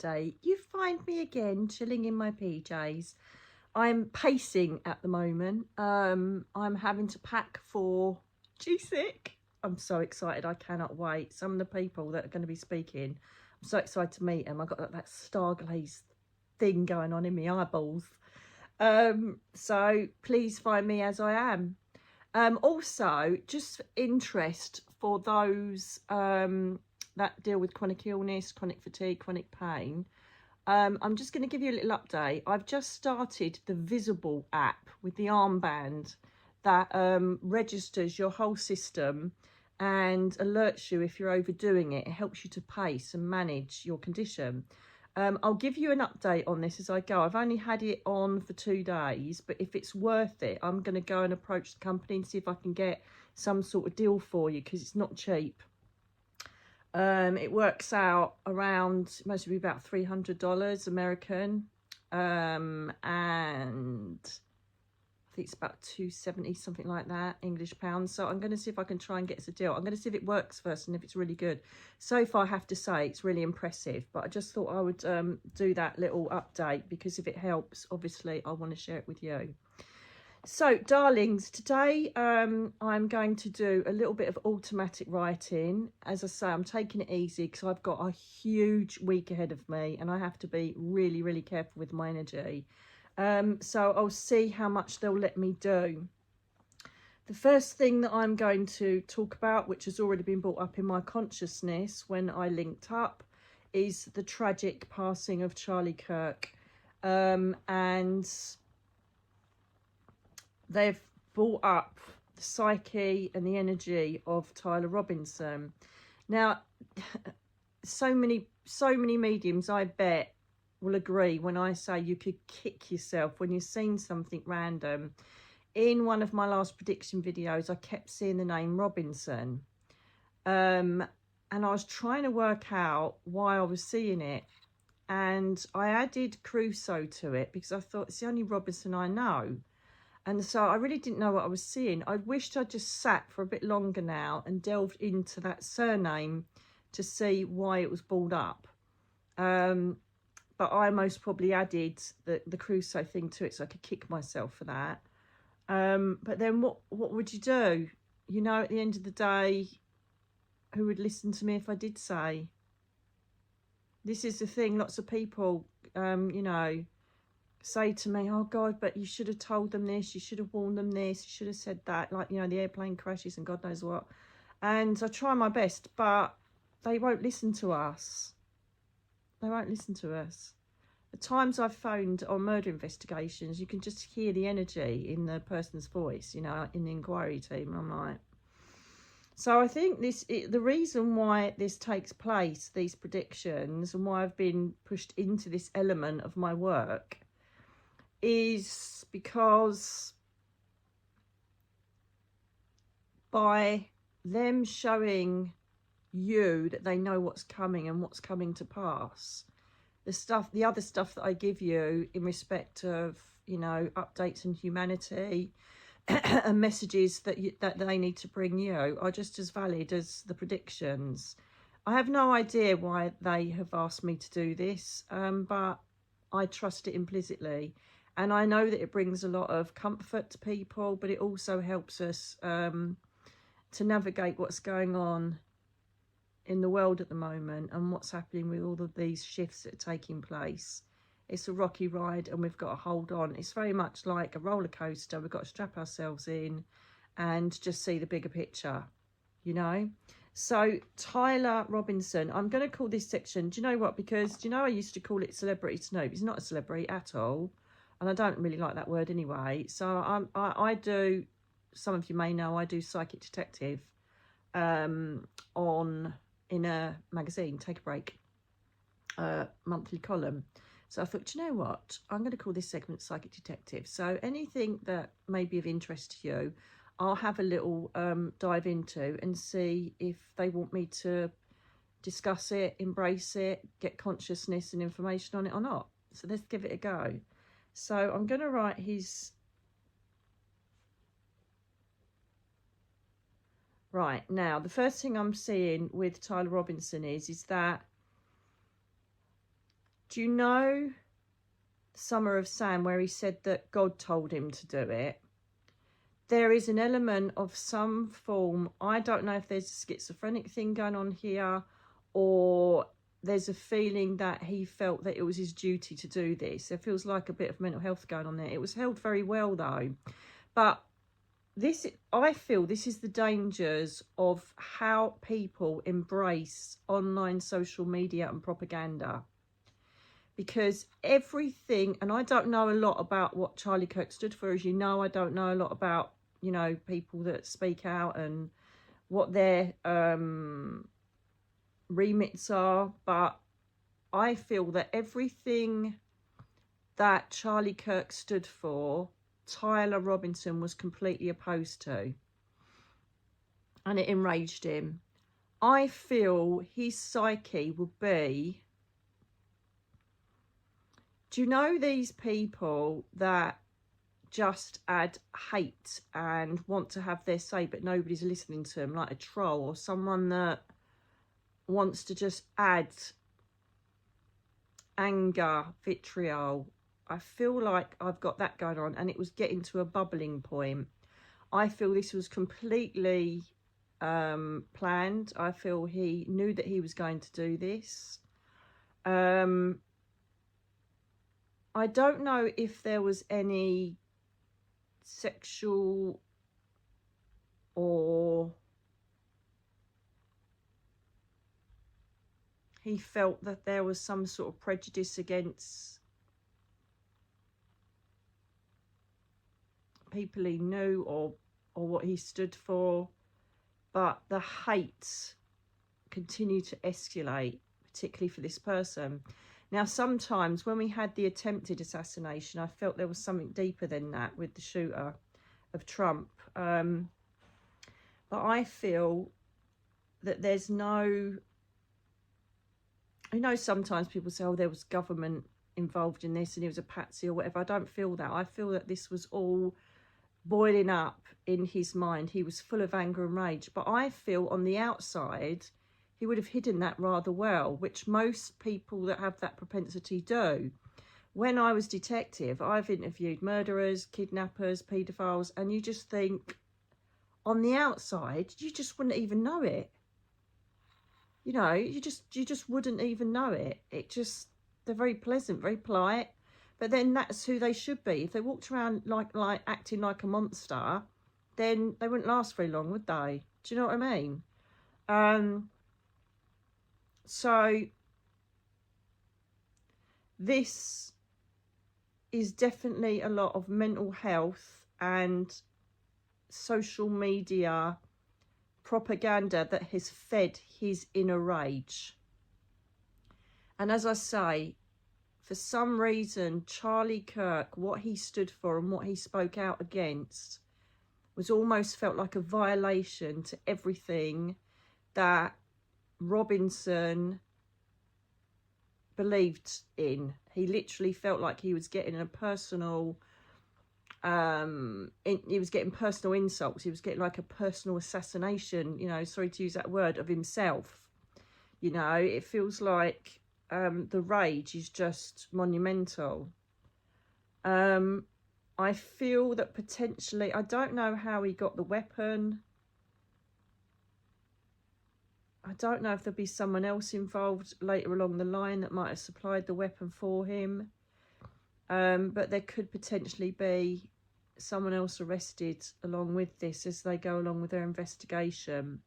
update. You find me again chilling in my PJs. I'm pacing at the moment. I'm having to pack for G-Sick. I'm so excited. I cannot wait. Some of the people that are going to be speaking, I'm so excited to meet them. I've got that stargaze thing going on in my eyeballs. So please find me as I am. Also, just interest for those that deal with chronic illness, chronic fatigue, chronic pain. I'm just going to give you a little update. I've just started the Visible app with the armband that registers your whole system and alerts you if you're overdoing it. It helps you to pace and manage your condition. I'll give you an update on this as I go. I've only had it on for 2 days, but if it's worth it, I'm going to go and approach the company and see if I can get some sort of deal for you, because it's not cheap. It works out around, mostly about $300 American, and I think it's about 270, something like that, English pounds. So I'm going to see if I can try and get us a deal. I'm going to see if it works first and if it's really good. So far, I have to say, it's really impressive. But I just thought I would do that little update, because if it helps, obviously, I want to share it with you. So, darlings, today I'm going to do a little bit of automatic writing. As I say, I'm taking it easy because I've got a huge week ahead of me and I have to be really, really careful with my energy. So I'll see how much they'll let me do. The first thing that I'm going to talk about, which has already been brought up in my consciousness when I linked up, is the tragic passing of Charlie Kirk. And they've brought up the psyche and the energy of Tyler Robinson. Now, so many mediums, I bet, will agree when I say you could kick yourself when you've seen something random. In one of my last prediction videos, I kept seeing the name Robinson. And I was trying to work out why I was seeing it. And I added Crusoe to it because I thought it's the only Robinson I know. And so I really didn't know what I was seeing. I wished I'd just sat for a bit longer now and delved into that surname to see why it was brought up. But I most probably added the Crusoe thing to it so I could kick myself for that. But then what would you do? You know, at the end of the day, who would listen to me if I did say? This is the thing, lots of people, you know, say to me, oh God, but you should have told them this, you should have warned them this, you should have said that, like, you know, the airplane crashes and God knows what. And I try my best, but they won't listen to us. They won't listen to us. The times I've phoned on murder investigations, you can just hear the energy in the person's voice, you know, in the inquiry team. I'm like, so I think the reason why this takes place, these predictions, and why I've been pushed into this element of my work, is because by them showing you that they know what's coming and what's coming to pass, the other stuff that I give you in respect of, you know, updates on humanity and messages that they need to bring you are just as valid as the predictions. I have no idea why they have asked me to do this, but I trust it implicitly. And I know that it brings a lot of comfort to people, but it also helps us to navigate what's going on in the world at the moment and what's happening with all of these shifts that are taking place. It's a rocky ride and we've got to hold on. It's very much like a roller coaster. We've got to strap ourselves in and just see the bigger picture, you know. So Tyler Robinson, I'm going to call this section, do you know what, because do you know I used to call it Celebrity Snoop. He's not a celebrity at all. And I don't really like that word anyway. So I do, some of you may know, I do Psychic Detective in a magazine, Take a Break, monthly column. So I thought, do you know what? I'm going to call this segment Psychic Detective. So anything that may be of interest to you, I'll have a little dive into and see if they want me to discuss it, embrace it, get consciousness and information on it or not. So let's give it a go. So I'm going to write his... Right, now, the first thing I'm seeing with Tyler Robinson is that Do you know Summer of Sam, where he said that God told him to do it? There is an element of some form, I don't know if there's a schizophrenic thing going on here, or there's a feeling that he felt that it was his duty to do this. It feels like a bit of mental health going on there. It was held very well though. But this, I feel this is the dangers of how people embrace online social media and propaganda. Because everything, and I don't know a lot about what Charlie Kirk stood for, as you know. I don't know a lot about, you know, people that speak out and what their remits are, but I feel that everything that Charlie Kirk stood for, Tyler Robinson was completely opposed to, and it enraged him. I feel his psyche would be, do you know these people that just add hate and want to have their say but nobody's listening to them, like a troll or someone that wants to just add anger, vitriol? I feel like I've got that going on, and it was getting to a bubbling point. I feel this was completely planned. I feel he knew that he was going to do this. I don't know if there was any sexual or he felt that there was some sort of prejudice against people he knew or what he stood for, but the hate continued to escalate, particularly for this person. Now, sometimes when we had the attempted assassination, I felt there was something deeper than that with the shooter of Trump. But I feel that there's no... I know sometimes people say, oh, there was government involved in this and he was a patsy or whatever. I don't feel that. I feel that this was all boiling up in his mind. He was full of anger and rage. But I feel on the outside, he would have hidden that rather well, which most people that have that propensity do. When I was detective, I've interviewed murderers, kidnappers, paedophiles, and you just think, on the outside, you just wouldn't even know it. You know, you just wouldn't even know it. They're very pleasant, very polite, but then that's who they should be. If they walked around like acting like a monster, then they wouldn't last very long, would they? Do you know what I mean? So this is definitely a lot of mental health and social media propaganda that has fed his inner rage. And as I say, for some reason, Charlie Kirk, what he stood for and what he spoke out against was almost felt like a violation to everything that Robinson believed in. He literally felt like he was getting a personal he was getting personal insults. He was getting like a personal assassination, you know, sorry to use that word, of himself. You know, it feels like the rage is just monumental. I feel that potentially, I don't know how he got the weapon. I don't know if there'll be someone else involved later along the line that might have supplied the weapon for him. But there could potentially be someone else arrested along with this as they go along with their investigation.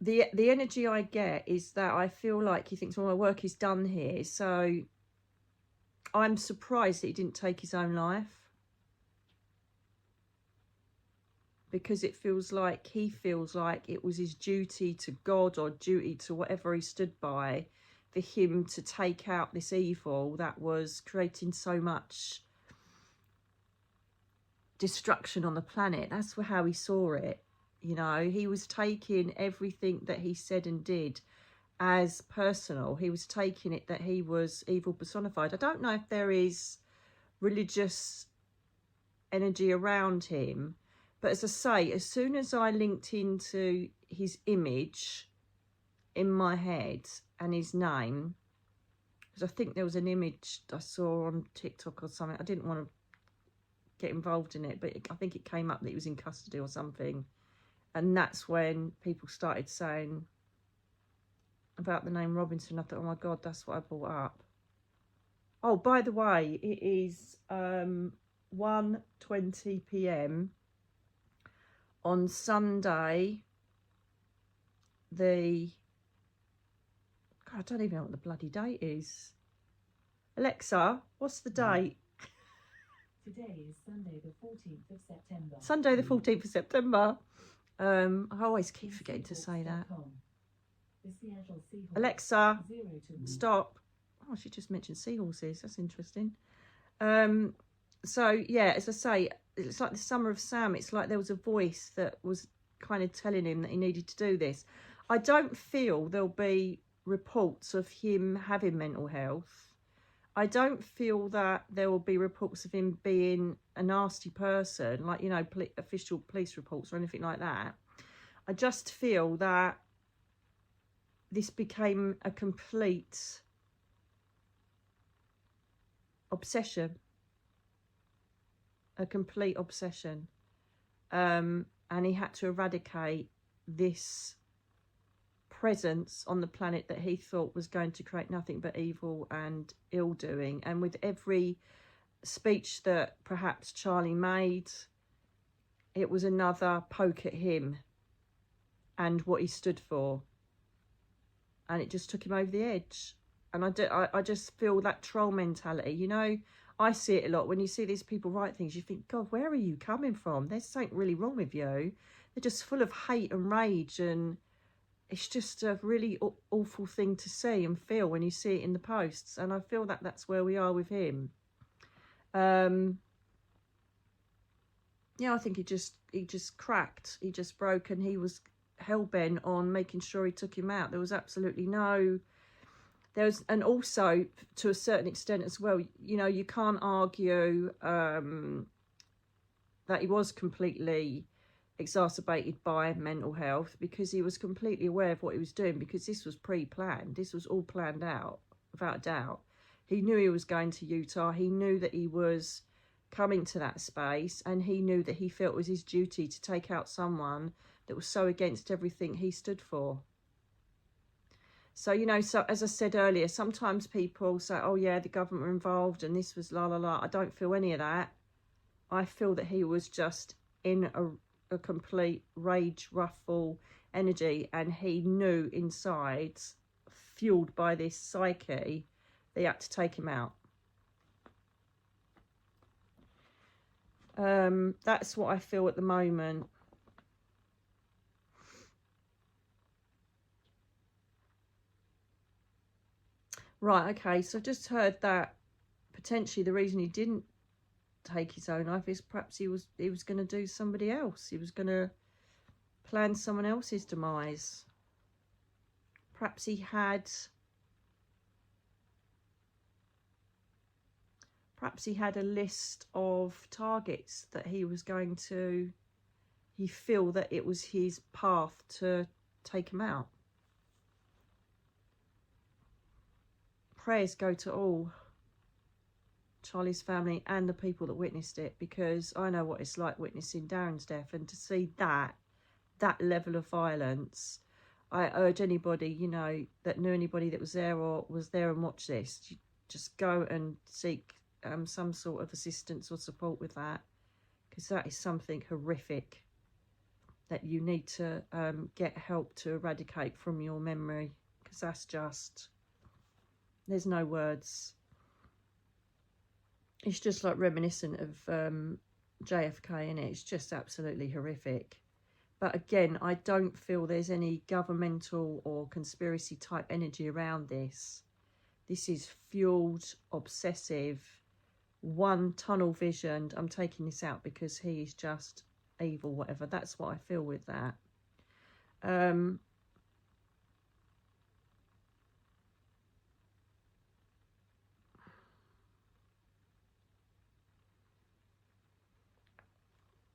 The energy I get is that I feel like he thinks, well, my work is done here. So I'm surprised that he didn't take his own life, because it feels like he feels like it was his duty to God or duty to whatever he stood by for him to take out this evil that was creating so much destruction on the planet. That's how he saw it. You know, he was taking everything that he said and did as personal. He was taking it that he was evil personified. I don't know if there is religious energy around him, but as I say, as soon as I linked into his image, in my head and his name, because I think there was an image I saw on TikTok or something. I didn't want to get involved in it, but I think it came up that he was in custody or something. And that's when people started saying about the name Robinson. I thought, oh my God, that's what I brought up. Oh, by the way, it is 1:20 p.m. on Sunday, God, I don't even know what the bloody date is. Alexa, what's the date? Today is Sunday the 14th of September. Sunday the 14th of September. I always keep forgetting to say that. Alexa, stop. Oh, she just mentioned seahorses. That's interesting. So, yeah, as I say, it's like the Summer of Sam. It's like there was a voice that was kind of telling him that he needed to do this. I don't feel there'll be reports of him having mental health. I don't feel that there will be reports of him being a nasty person, like, you know, official police reports or anything like that. I just feel that this became a complete obsession. A complete obsession. And he had to eradicate this presence on the planet that he thought was going to create nothing but evil and ill-doing. And with every speech that perhaps Charlie made, it was another poke at him and what he stood for, and it just took him over the edge. And I just feel that troll mentality, you know. I see it a lot. When you see these people write things, you think, God, where are you coming from? There's something really wrong with you. They're just full of hate and rage, and it's just a really awful thing to see and feel when you see it in the posts. And I feel that that's where we are with him. Yeah, I think he just cracked. He just broke, and he was hell-bent on making sure he took him out. There was absolutely no... and also, to a certain extent as well, you know, you can't argue that he was completely exacerbated by mental health, because he was completely aware of what he was doing, because this was pre-planned. This was all planned out, without a doubt. He knew he was going to Utah. He knew that he was coming to that space, and he knew that he felt it was his duty to take out someone that was so against everything he stood for. So, you know, so as I said earlier, sometimes people say, oh, yeah, the government were involved and this was la, la, la. I don't feel any of that. I feel that he was just in a complete rage, ruffle energy, and he knew inside, fueled by this psyche, they had to take him out. That's what I feel at the moment. Right, okay, so I've just heard that potentially the reason he didn't take his own life is perhaps he was going to do somebody else. He was going to plan someone else's demise. Perhaps he had a list of targets that he was going to, he feel that it was his path to take him out. Prayers go to all, Charlie's family and the people that witnessed it, because I know what it's like witnessing Darren's death, and to see that level of violence, I urge anybody, you know, that knew anybody that was there or was there and watched this, you just go and seek some sort of assistance or support with that, because that is something horrific that you need to get help to eradicate from your memory, because that's just, there's no words. It's just like reminiscent of JFK, innit? It's just absolutely horrific. But again, I don't feel there's any governmental or conspiracy type energy around this. This is fueled, obsessive, one tunnel visioned. I'm taking this out because he is just evil, whatever. That's what I feel with that.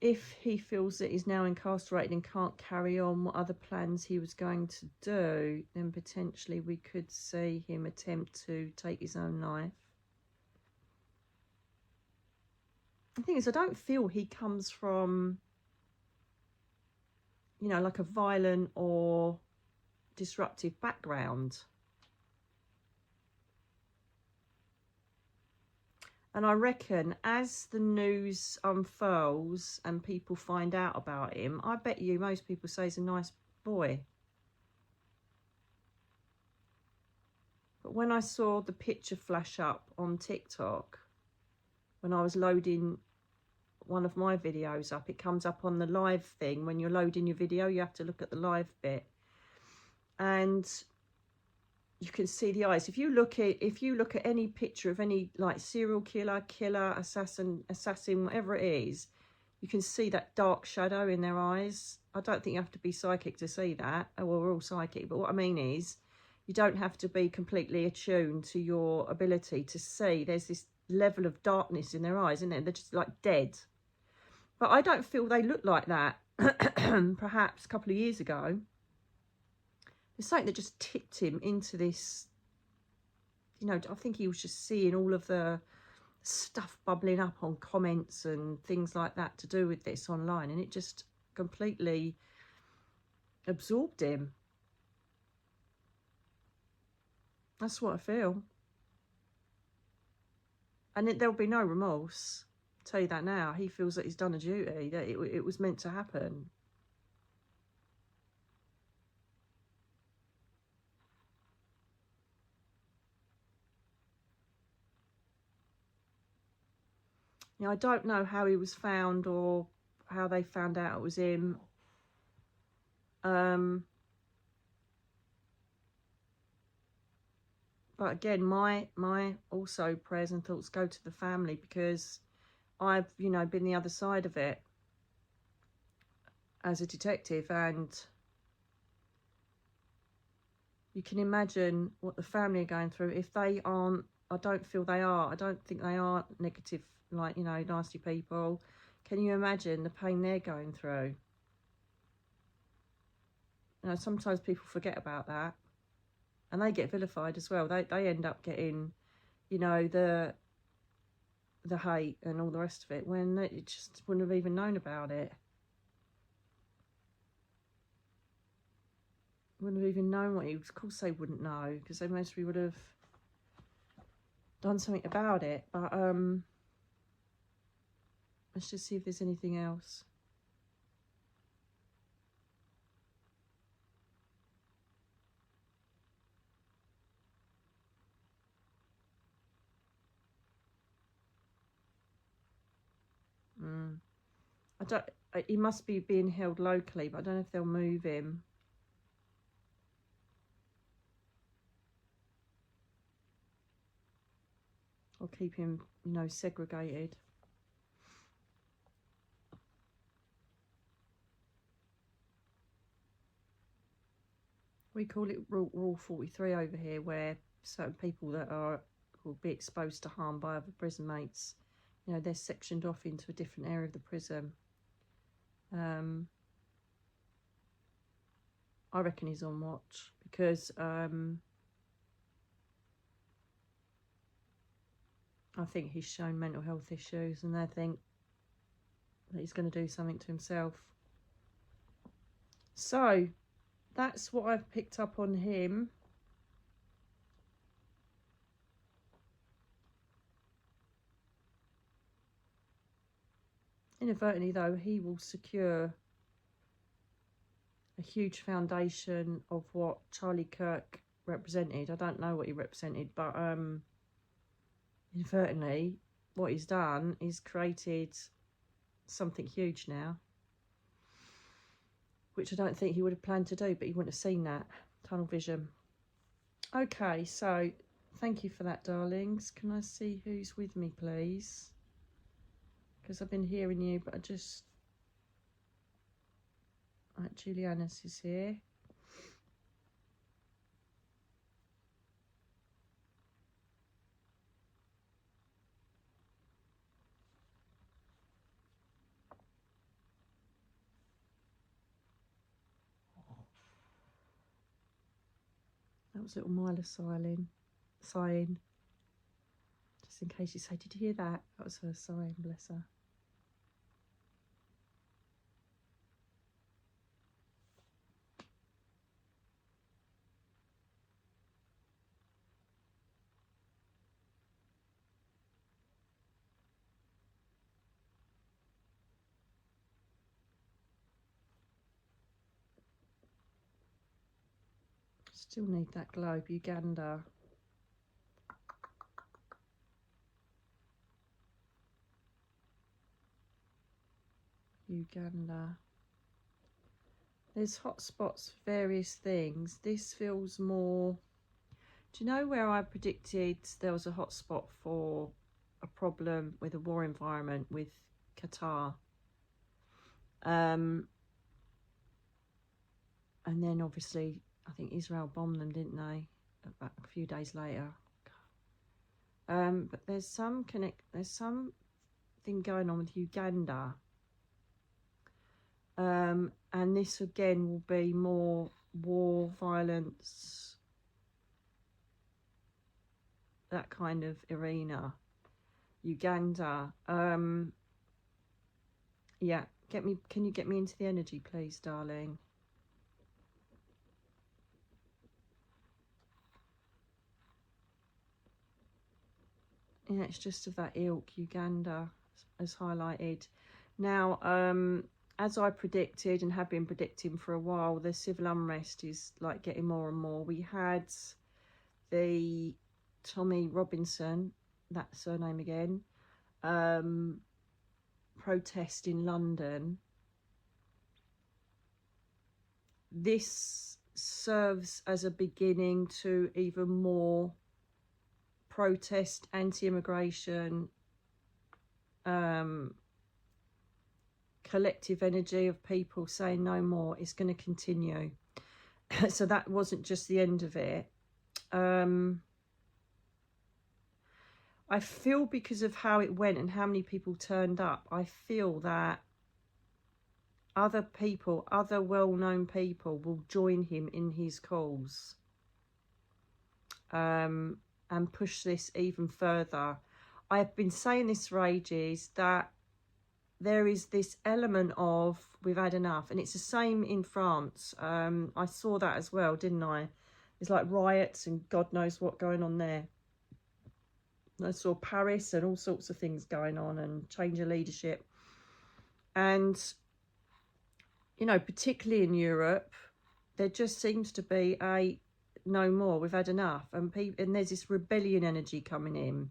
if he feels that he's now incarcerated and can't carry on what other plans he was going to do, then potentially we could see him attempt to take his own life. The thing is, I don't feel he comes from, you know, like a violent or disruptive background. And I reckon as the news unfurls and people find out about him, I bet you most people say he's a nice boy. But when I saw the picture flash up on TikTok, when I was loading one of my videos up, it comes up on the live thing. When you're loading your video, you have to look at the live bit. And you can see the eyes. If you look at any picture of any like serial killer, assassin, whatever it is, you can see that dark shadow in their eyes. I don't think you have to be psychic to see that. Oh, well, we're all psychic, but what I mean is you don't have to be completely attuned to your ability to see. There's this level of darkness in their eyes, isn't it? They're just like dead. But I don't feel they look like that. Perhaps a couple of years ago. There's something that just tipped him into this, you know, I think he was just seeing all of the stuff bubbling up on comments and things like that to do with this online, and it just completely absorbed him. That's what I feel. And there'll be no remorse. I'll tell you that now. He feels that he's done a duty, that it was meant to happen. You know, I don't know how he was found or how they found out it was him. But again, my also prayers and thoughts go to the family, because I've, you know, been the other side of it as a detective, and you can imagine what the family are going through. If they aren't, I don't feel they are. I don't think they are negative, like, you know, nasty people. Can you imagine the pain they're going through? You know, sometimes people forget about that, and they get vilified as well. They end up getting, you know, the hate and all the rest of it, when they just wouldn't have even known about it. Wouldn't have even known what he was. Of course they wouldn't know, because they mostly would have done something about it. But let's just see if there's anything else. I don't. He must be being held locally, but I don't know if they'll move him. Or keep him, you know, segregated. We call it Rule 43 over here, where certain people that will be exposed to harm by other prison mates, you know, they're sectioned off into a different area of the prison. I reckon he's on watch, because I think he's shown mental health issues, and they think that he's going to do something to himself. So that's what I've picked up on him. Inadvertently, though, he will secure a huge foundation of what Charlie Kirk represented. I don't know what he represented, but inadvertently, what he's done is created something huge now, which I don't think he would have planned to do, but he wouldn't have seen that. Tunnel vision. Okay, so thank you for that, darlings. Can I see who's with me, please? Because I've been hearing you, but I just... Right, Juliana's is here. was little Mila sighing. Just in case you say, did you hear that? That was her sighing, bless her. Still need that globe, Uganda. Uganda. There's hot spots for various things. This feels more... Do you know where I predicted there was a hot spot for a problem with a war environment with Qatar? And then obviously, I think Israel bombed them, didn't they? About a few days later. But there's something going on with Uganda. And this again will be more war, violence, that kind of arena. Uganda. Yeah, can you get me into the energy, please, darling? Yeah, it's just of that ilk, Uganda, as highlighted. Now, as I predicted and have been predicting for a while, the civil unrest is like getting more and more. We had the Tommy Robinson, that surname again, protest in London. This serves as a beginning to even more protest, anti-immigration, collective energy of people saying no more is going to continue. So that wasn't just the end of it. I feel because of how it went and how many people turned up, I feel that other people, other well-known people will join him in his cause. And push this even further. I've been saying this for ages, that there is this element of we've had enough, and it's the same in France. I saw that as well, didn't I? There's like riots and God knows what going on there. I saw Paris and all sorts of things going on and change of leadership. And, you know, particularly in Europe, there just seems to be a no more, we've had enough, and there's this rebellion energy coming in.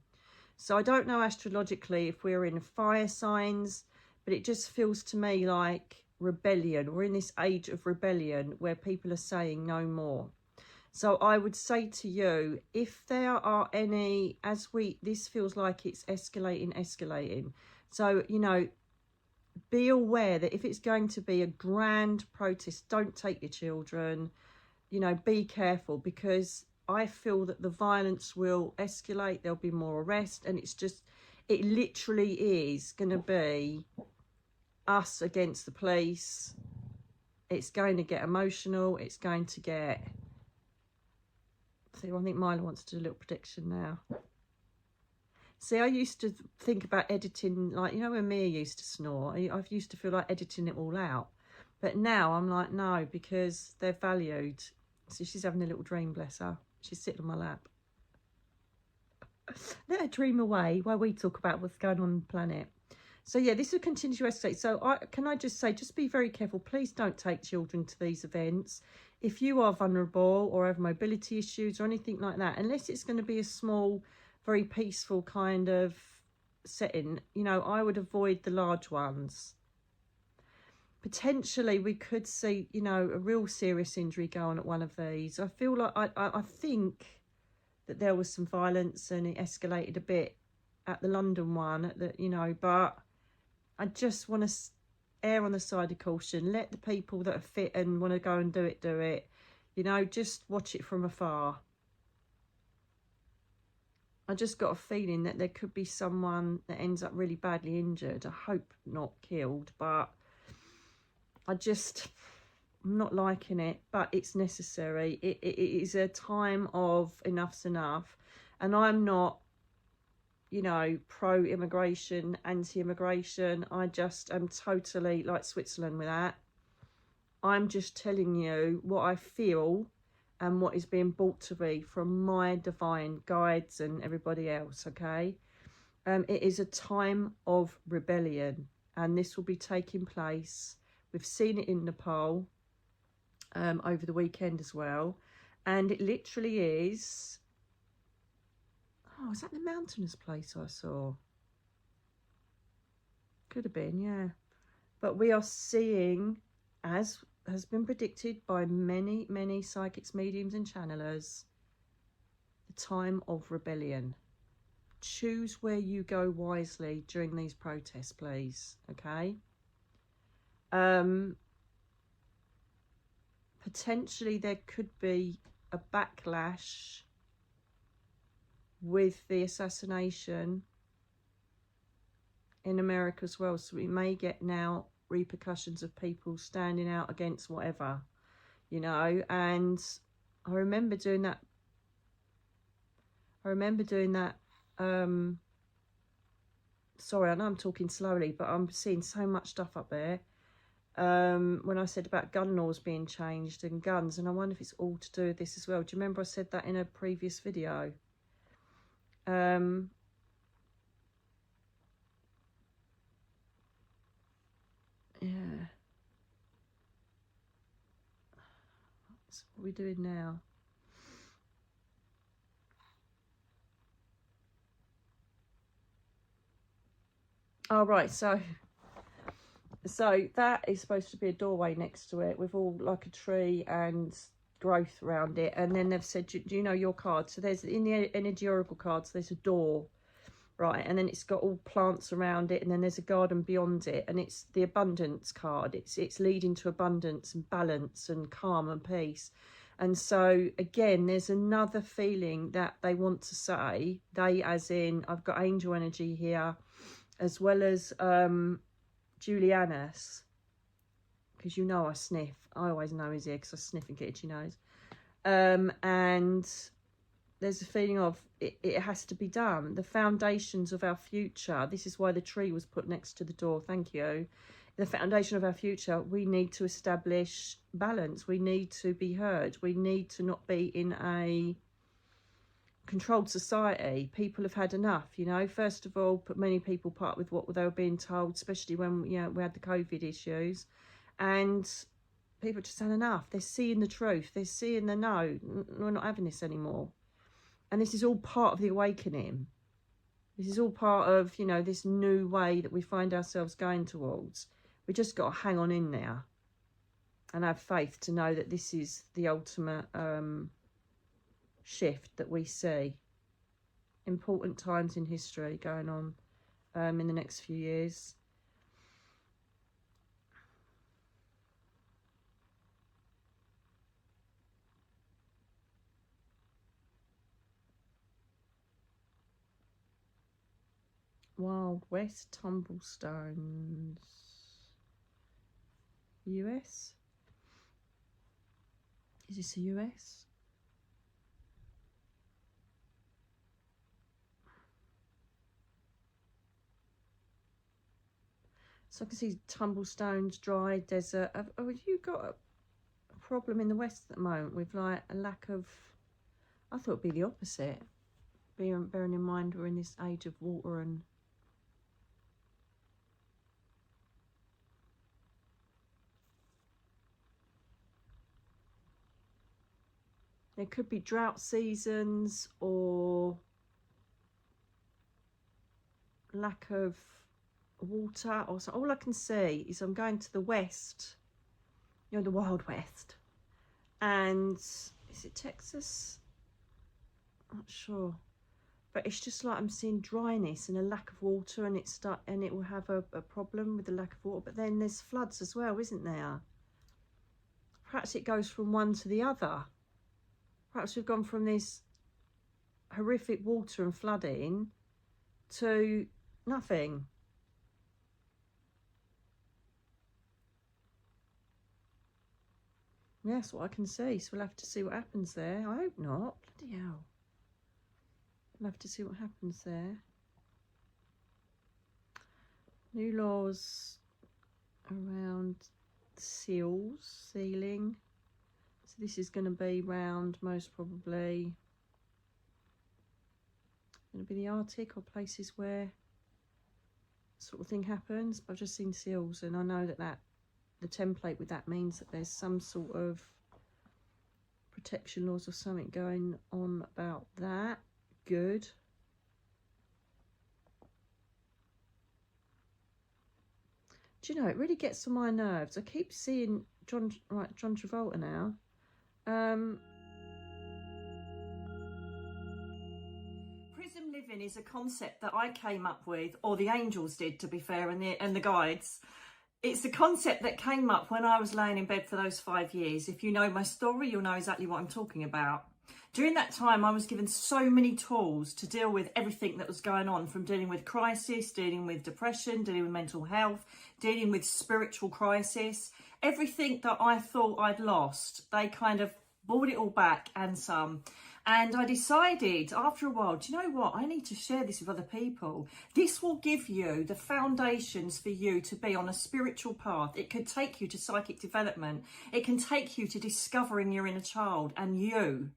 So I don't know astrologically if we're in fire signs, but it just feels to me like rebellion. We're in this age of rebellion where people are saying no more. So I would say to you, if there are any, this feels like it's escalating. So, you know, be aware that if it's going to be a grand protest, don't take your children. You know, be careful, because I feel that the violence will escalate. There'll be more arrests, and it literally is going to be us against the police. It's going to get emotional. It's going to get... See, I think Mila wants to do a little prediction now. See, I used to think about editing, like, you know, when Mia used to snore, I used to feel like editing it all out. But now I'm like, no, because they're valued. So she's having a little dream, bless her. She's sitting on my lap. Let her dream away while we talk about what's going on the planet. So yeah, this will continue to escalate. So can I just say, just be very careful. Please don't take children to these events. If you are vulnerable or have mobility issues or anything like that, unless it's going to be a small, very peaceful kind of setting, you know, I would avoid the large ones. Potentially we could see, you know, a real serious injury go on at one of these. I feel like I think that there was some violence and it escalated a bit at the London one, you know, but I just want to err on the side of caution. Let the people that are fit and want to go and do it. You know, just watch it from afar. I just got a feeling that there could be someone that ends up really badly injured. I hope not killed, but I just I'm not liking it, but it's necessary. It is a time of enough's enough. And I'm not, you know, pro-immigration, anti-immigration. I just am totally like Switzerland with that. I'm just telling you what I feel and what is being brought to me from my divine guides and everybody else, okay? It is a time of rebellion, and this will be taking place. We've seen it in Nepal over the weekend as well, and it literally is... Oh, is that the mountainous place I saw? Could have been, yeah. But we are seeing, as has been predicted by many, many psychics, mediums and channelers, the time of rebellion. Choose where you go wisely during these protests, please, okay? Potentially there could be a backlash with the assassination in America as well, so we may get now repercussions of people standing out against whatever, you know. And I remember doing that sorry, I know I'm talking slowly, but I'm seeing so much stuff up there, when I said about gun laws being changed and guns, and I wonder if it's all to do with this as well. Do you remember I said that in a previous video? Yeah. So what are we doing now? Oh, right, so that is supposed to be a doorway next to it with all like a tree and growth around it. And then they've said, do you know your card? So there's, in the energy oracle cards, there's a door, right? And then it's got all plants around it, and then there's a garden beyond it, and it's the abundance card. It's leading to abundance and balance and calm and peace. And so again, there's another feeling that they want to say, they as in, I've got angel energy here, as well as Julianus, because you know I sniff. I always know he's here because I sniff and get itchy nose. And there's a feeling of it has to be done. The foundations of our future. This is why the tree was put next to the door. Thank you. The foundation of our future. We need to establish balance. We need to be heard. We need to not be in a controlled society. People have had enough, you know. First of all, many people part with what they were being told, especially when, you know, we had the COVID issues, and people just had enough. They're seeing the truth. They're seeing the no. We're not having this anymore. And this is all part of the awakening. This is all part of, you know, this new way that we find ourselves going towards. We just got to hang on in there and have faith to know that this is the ultimate shift that we see. Important times in history going on in the next few years. Wild West tumblestones. US? Is this the US? So I can see tumblestones, dry desert. Have you got a problem in the West at the moment with like a lack of... I thought it'd be the opposite. Bearing in mind we're in this age of water and... There could be drought seasons or lack of water or so. All I can see is I'm going to the West, you know, the Wild West. And is it Texas? I'm not sure. But it's just like I'm seeing dryness and a lack of water, and it will have a problem with the lack of water. But then there's floods as well, isn't there? Perhaps it goes from one to the other. Perhaps we've gone from this horrific water and flooding to nothing. Yeah, that's what I can see. So we'll have to see what happens there. I hope not. Bloody hell. We'll have to see what happens there. New laws around sealing. So this is going to be round, most probably, going to be the Arctic or places where sort of thing happens. But I've just seen seals, and I know that the template with that means that there's some sort of protection laws or something going on about that. Good. Do you know, it really gets on my nerves. I keep seeing John Travolta now. Prism living is a concept that I came up with, or the angels did, to be fair, and the guides. It's a concept that came up when I was laying in bed for those 5 years. If you know my story, you'll know exactly what I'm talking about. During that time, I was given so many tools to deal with everything that was going on, from dealing with crisis, dealing with depression, dealing with mental health, dealing with spiritual crisis. Everything that I thought I'd lost, they kind of brought it all back and some. And I decided after a while, do you know what? I need to share this with other people. This will give you the foundations for you to be on a spiritual path. It could take you to psychic development. It can take you to discovering your inner child and you.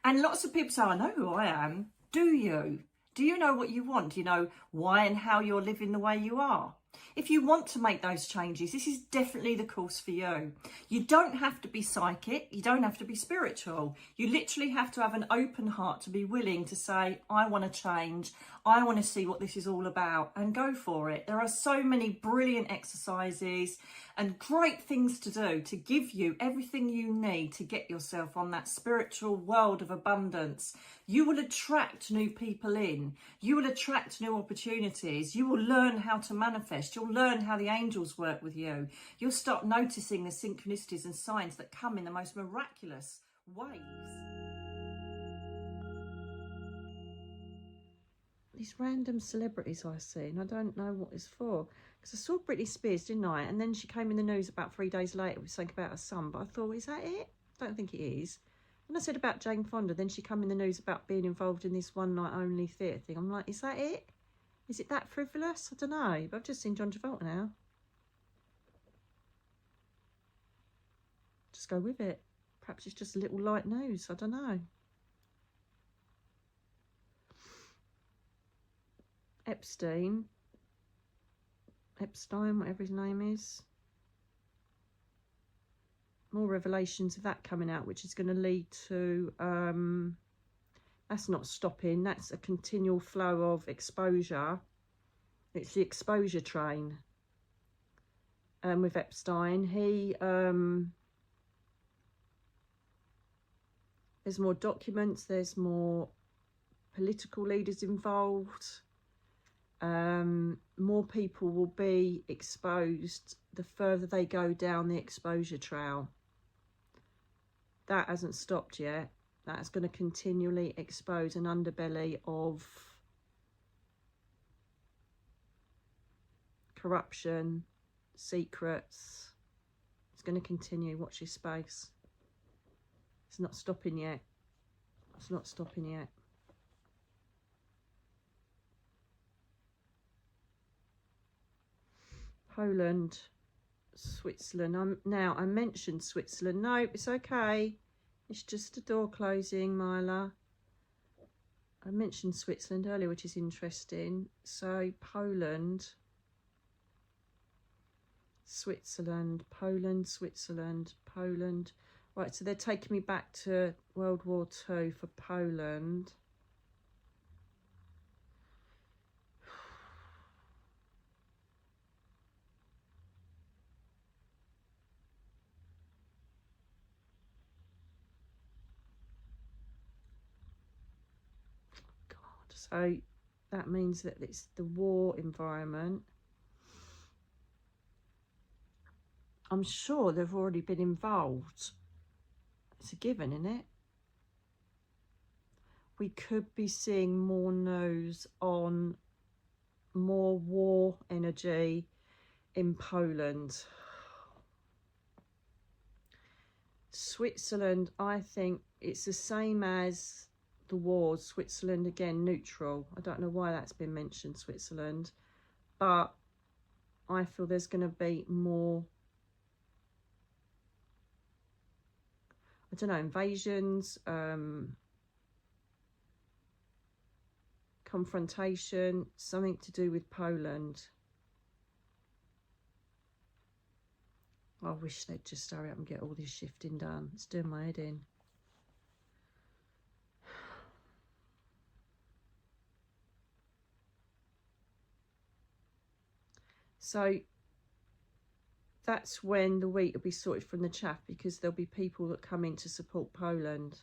And lots of people say, I know who I am. Do you? Do you know what you want? Do you know why and how you're living the way you are? If you want to make those changes, this is definitely the course for you. You don't have to be psychic. You don't have to be spiritual. You literally have to have an open heart to be willing to say, I want to change. I want to see what this is all about, and go for it. There are so many brilliant exercises and great things to do to give you everything you need to get yourself on that spiritual world of abundance. You will attract new people in. You will attract new opportunities. You will learn how to manifest. You'll learn how the angels work with you. You'll start noticing the synchronicities and signs that come in the most miraculous ways. These random celebrities I see, and I don't know what it's for. Because I saw Britney Spears, didn't I? And then she came in the news about 3 days later with something about her son. But I thought, is that it? I don't think it is. And I said about Jane Fonda, then she came in the news about being involved in this one night only theatre thing. I'm like, is that it? Is it that frivolous? I don't know. But I've just seen John Travolta now. Just go with it. Perhaps it's just a little light news. I don't know. Epstein, whatever his name is. More revelations of that coming out, which is going to lead to, that's not stopping, that's a continual flow of exposure. It's the exposure train. With Epstein, there's more documents, there's more political leaders involved. More people will be exposed the further they go down the exposure trail. That hasn't stopped yet. That's going to continually expose an underbelly of corruption, secrets. It's going to continue. Watch your space. It's not stopping yet. It's not stopping yet. Poland, Switzerland. Now, I mentioned Switzerland. No, it's okay. It's just a door closing, Myla. I mentioned Switzerland earlier, which is interesting. So, Poland, Switzerland, Poland, Switzerland, Poland. Right, so they're taking me back to World War II for Poland. So that means that it's the war environment. I'm sure they've already been involved. It's a given, isn't it? We could be seeing more news on more war energy in Poland. Switzerland, I think it's the same as the wars. Switzerland, again, neutral. I don't know why that's been mentioned, Switzerland. But I feel there's going to be more, I don't know, invasions, confrontation, something to do with Poland. I wish they'd just hurry up and get all this shifting done. It's doing my head in. So that's when the wheat will be sorted from the chaff, because there'll be people that come in to support Poland.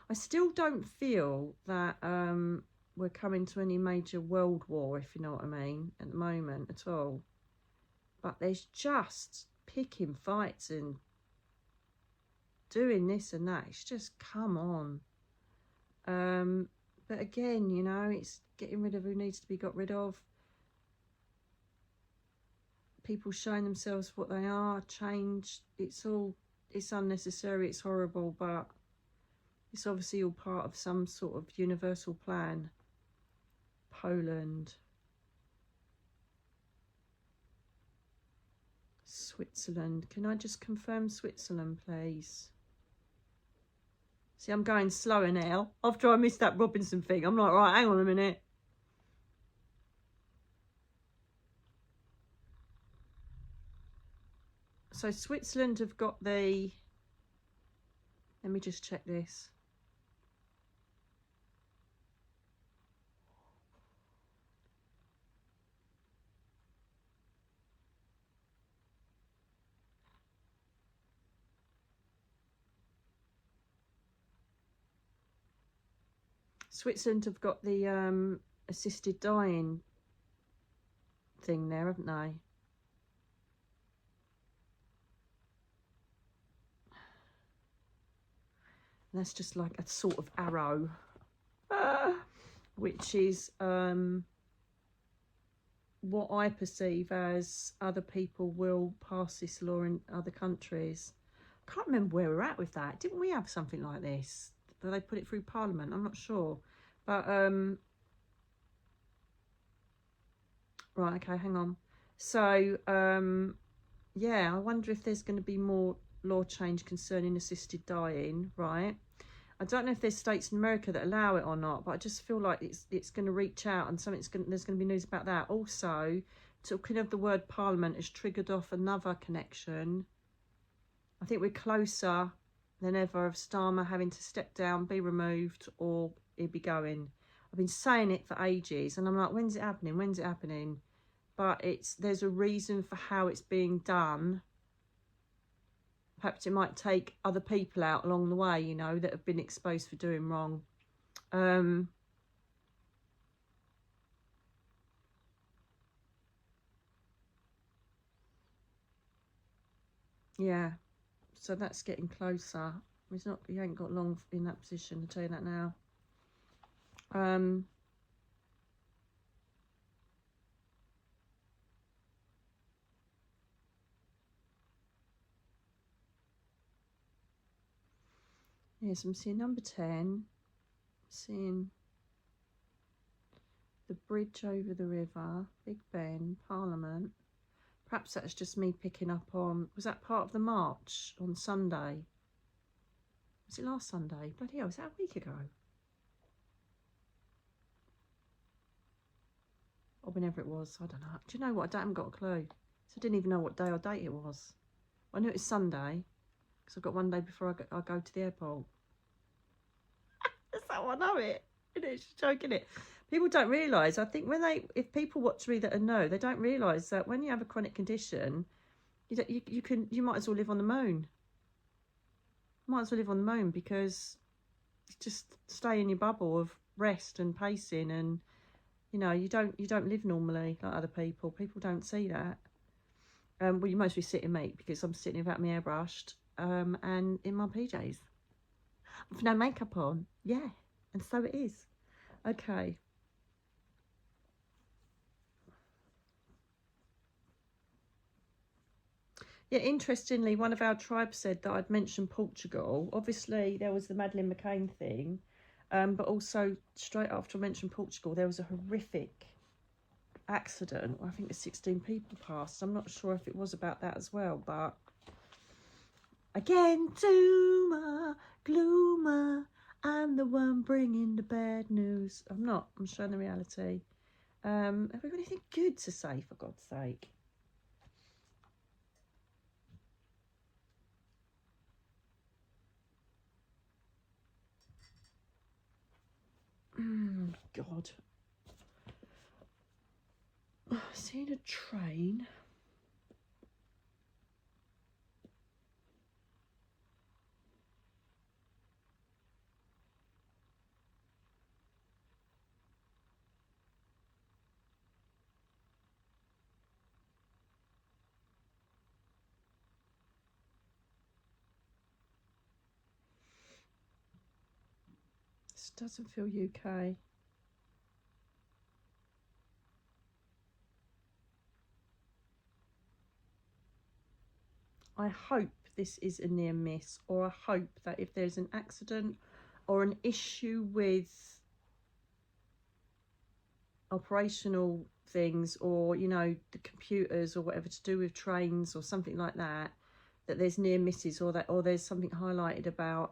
I still don't feel that we're coming to any major world war, if you know what I mean, at the moment at all. But there's just picking fights and doing this and that. It's just, come on. But again, you know, it's getting rid of who needs to be got rid of. People showing themselves what they are, change. It's unnecessary, it's horrible, but it's obviously all part of some sort of universal plan. Poland. Switzerland. Can I just confirm Switzerland, please? See, I'm going slower now. After I missed that Robinson thing, I'm like, right, hang on a minute. So Switzerland have got the... Let me just check this. Switzerland have got the assisted dying thing there, haven't they? And that's just like a sort of arrow, which is what I perceive as other people will pass this law in other countries. I can't remember where we're at with that. Didn't we have something like this? Did they put it through Parliament? I'm not sure. But, right, okay, hang on. So, yeah, I wonder if there's going to be more law change concerning assisted dying, right? I don't know if there's states in America that allow it or not, but I just feel like it's going to reach out, and there's going to be news about that. Also, talking of the word Parliament has triggered off another connection. I think we're closer than ever of Starmer having to step down, be removed, or he'd be going. I've been saying it for ages, and I'm like, when's it happening? When's it happening? But there's a reason for how it's being done. Perhaps it might take other people out along the way, you know, that have been exposed for doing wrong. Yeah, so that's getting closer. He ain't got long in that position, I'll tell you that now. Yes, I'm seeing number 10. I'm seeing the bridge over the river, Big Ben, Parliament. Perhaps that's just me picking up on... Was that part of the march on Sunday? Was it last Sunday? Bloody hell, was that a week ago? Or whenever it was, I don't know. Do you know what? I haven't got a clue. So I didn't even know what day or date it was. I knew it was Sunday, because I've got one day before I go to the airport. That's how I know it. It's a joke, isn't it? People don't realise, I think if people watch me that are no, they don't realise that when you have a chronic condition, you might as well live on the moon. Might as well live on the moon, because you just stay in your bubble of rest and pacing, and you know, you don't live normally like other people. People don't see that. Well, you mostly sit in meat, because I'm sitting without my hair brushed, and in my PJs with no makeup on. Yeah, and so it is. Okay. Yeah, interestingly, one of our tribes said that I'd mentioned Portugal. Obviously, there was the Madeleine McCann thing, but also straight after I mentioned Portugal, there was a horrific accident. I think 16 people passed. I'm not sure if it was about that as well, but again, doomer, gloomer, I'm the one bringing the bad news. I'm not. I'm showing the reality. Have we got anything good to say, for God's sake? God. Seeing a train. This doesn't feel UK. I hope this is a near miss, or I hope that if there's an accident or an issue with operational things, or, you know, the computers or whatever to do with trains or something like that, that there's near misses, or that, or there's something highlighted about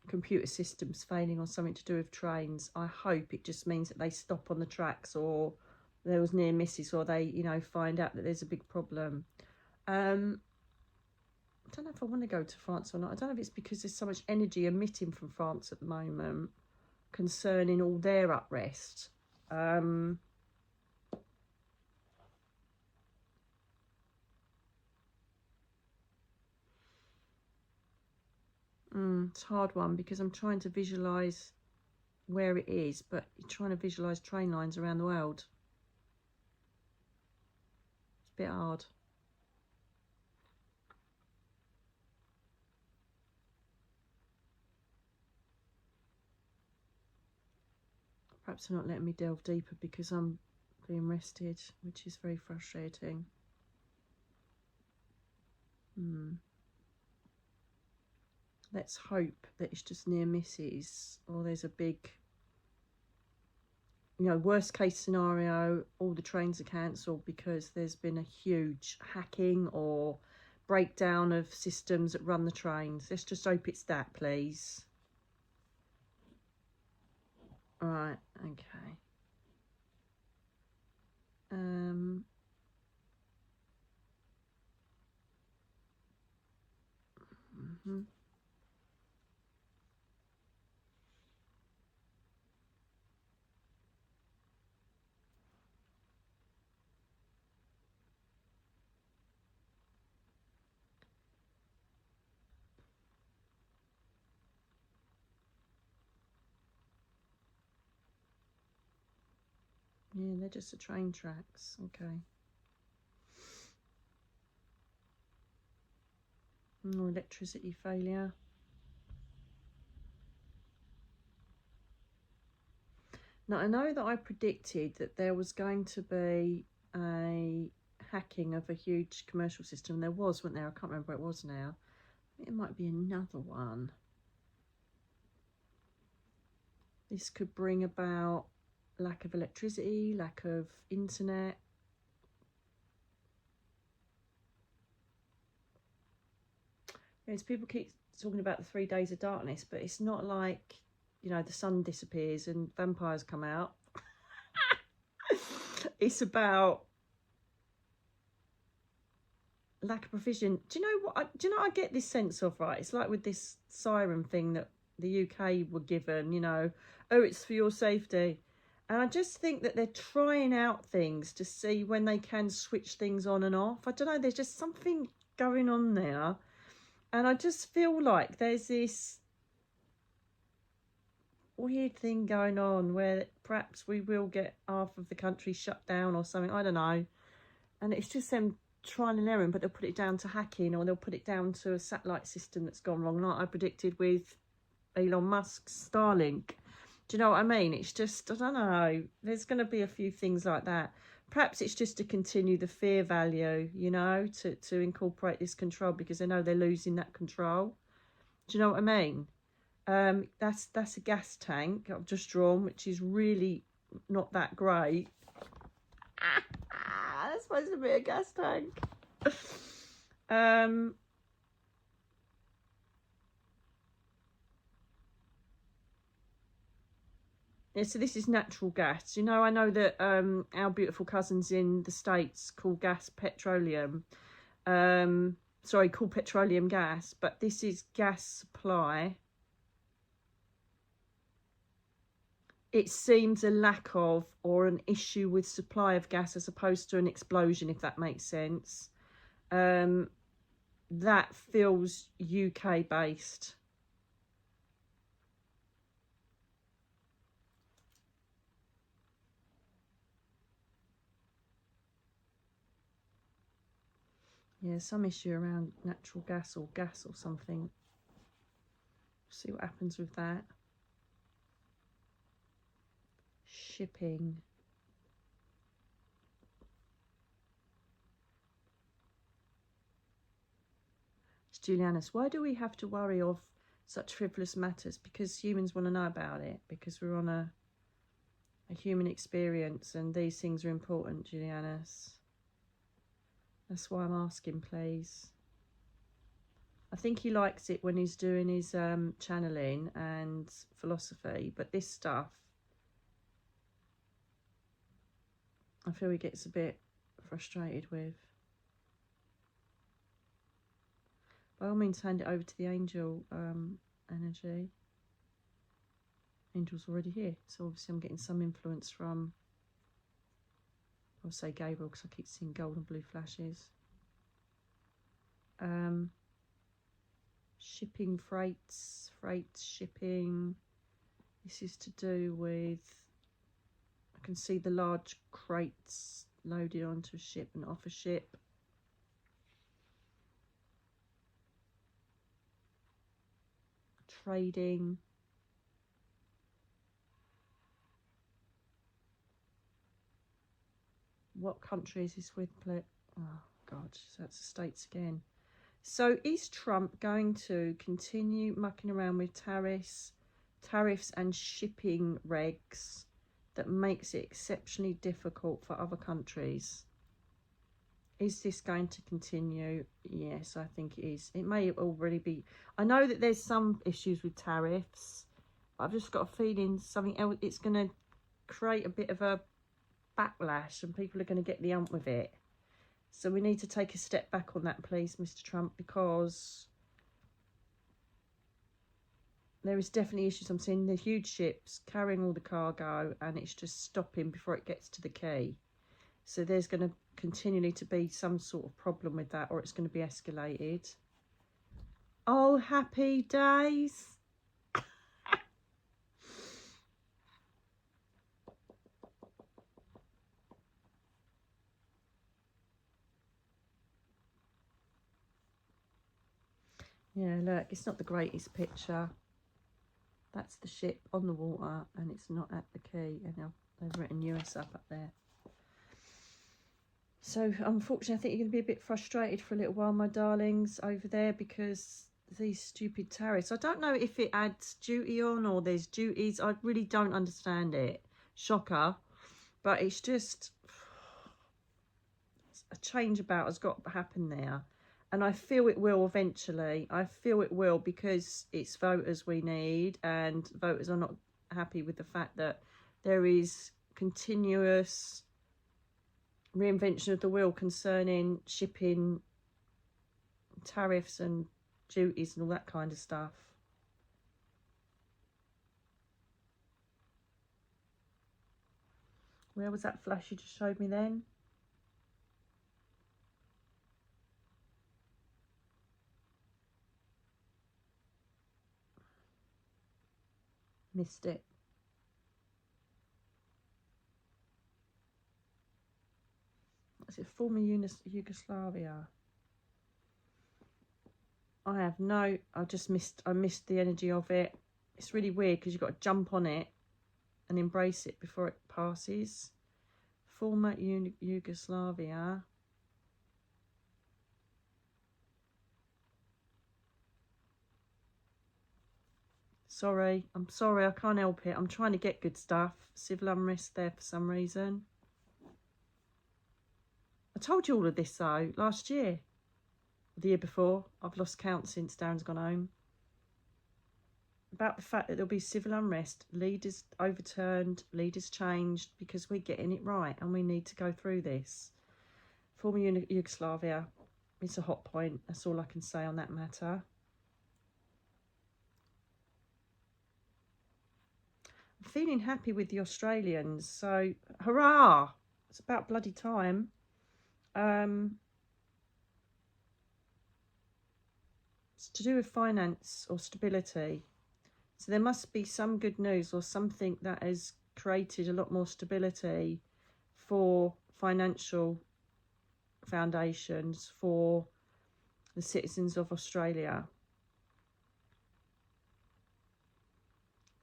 computer systems failing or something to do with trains. I hope it just means that they stop on the tracks, or there was near misses, or they, you know, find out that there's a big problem. I don't know if I want to go to France or not. I don't know if it's because there's so much energy emitting from France at the moment concerning all their unrest. It's a hard one because I'm trying to visualise where it is, but you're trying to visualise train lines around the world. It's a bit hard. Perhaps they're not letting me delve deeper because I'm being rested, which is very frustrating. Let's hope that it's just near misses, or there's a big, you know, worst case scenario, all the trains are cancelled because there's been a huge hacking or breakdown of systems that run the trains. Let's just hope it's that, please. Right, okay. Yeah, they're just the train tracks. Okay. Oh, electricity failure. Now, I know that I predicted that there was going to be a hacking of a huge commercial system. There was, wasn't there? I can't remember what it was now. It might be another one. This could bring about lack of electricity, lack of internet. Yes, people keep talking about the 3 days of darkness, but it's not like, you know, the sun disappears and vampires come out. It's about lack of provision. Do you know what? Do you know what I get this sense of, right? It's like with this siren thing that the UK were given, you know, oh, it's for your safety. And I just think that they're trying out things to see when they can switch things on and off. I don't know, there's just something going on there. And I just feel like there's this weird thing going on where perhaps we will get half of the country shut down or something. I don't know. And it's just them trial and error, but they'll put it down to hacking, or they'll put it down to a satellite system that's gone wrong, like I predicted with Elon Musk's Starlink. Do you know what I mean? It's just, I don't know. There's going to be a few things like that. perhaps it's just to continue the fear value, you know, to incorporate this control, because they know they're losing that control. Do you know what I mean? That's a gas tank I've just drawn, which is really not that great. That's supposed to be a gas tank. Yeah, so this is natural gas. You know, I know that our beautiful cousins in the States call gas petroleum. Sorry, called petroleum gas, but this is gas supply. It seems a lack of, or an issue with supply of gas as opposed to an explosion, if that makes sense. That feels UK based. Yeah, some issue around natural gas or something. See what happens with that. Shipping. It's Julianus. Why do we have to worry of such frivolous matters? Because humans want to know about it. Because we're on a human experience, and these things are important, Julianus. That's why I'm asking, please. I think he likes it when he's doing his channeling and philosophy, but this stuff, I feel he gets a bit frustrated with. By all means, hand it over to the angel energy. Angel's already here, so obviously I'm getting some influence from, I'll say Gabriel, because I keep seeing gold and blue flashes. Shipping, freights, shipping. This is to do with, I can see the large crates loaded onto a ship and off a ship. Trading. What country is this with? Oh God, so that's the States again. So is Trump going to continue mucking around with tariffs and shipping regs that makes it exceptionally difficult for other countries? Is this going to continue? Yes, I think it is. It may already be. I know that there's some issues with tariffs, but I've just got a feeling something else, it's going to create a bit of a backlash and people are going to get the ump with it. So we need to take a step back on that, please, Mr. Trump, because there is definitely issues. I'm seeing the huge ships carrying all the cargo and it's just stopping before it gets to the quay. So there's going to continually to be some sort of problem with that, or it's going to be escalated. Oh, happy days. Yeah, look, it's not the greatest picture. That's the ship on the water and it's not at the quay, and they've written US up there. So unfortunately, I think you're going to be a bit frustrated for a little while, my darlings, over there, because these stupid tariffs. I don't know if it adds duty on or there's duties. I really don't understand it. Shocker. But it's just a change about has got to happen there. And I feel it will eventually. I feel it will, because it's voters we need, and voters are not happy with the fact that there is continuous reinvention of the wheel concerning shipping, tariffs and duties and all that kind of stuff. Where was that flash you just showed me then? Missed it. Is it former Yugoslavia? I missed the energy of it. It's really weird because you've got to jump on it and embrace it before it passes. former Yugoslavia. Sorry, I'm sorry, I can't help it. I'm trying to get good stuff. Civil unrest there for some reason. I told you all of this though, last year. The year before. I've lost count since Darren's gone home. About the fact that there'll be civil unrest, leaders overturned, leaders changed, because we're getting it right and we need to go through this. Former Yugoslavia, it's a hot point. That's all I can say on that matter. I'm feeling happy with the Australians, so hurrah! It's about bloody time. It's to do with finance or stability. So there must be some good news or something that has created a lot more stability for financial foundations for the citizens of Australia.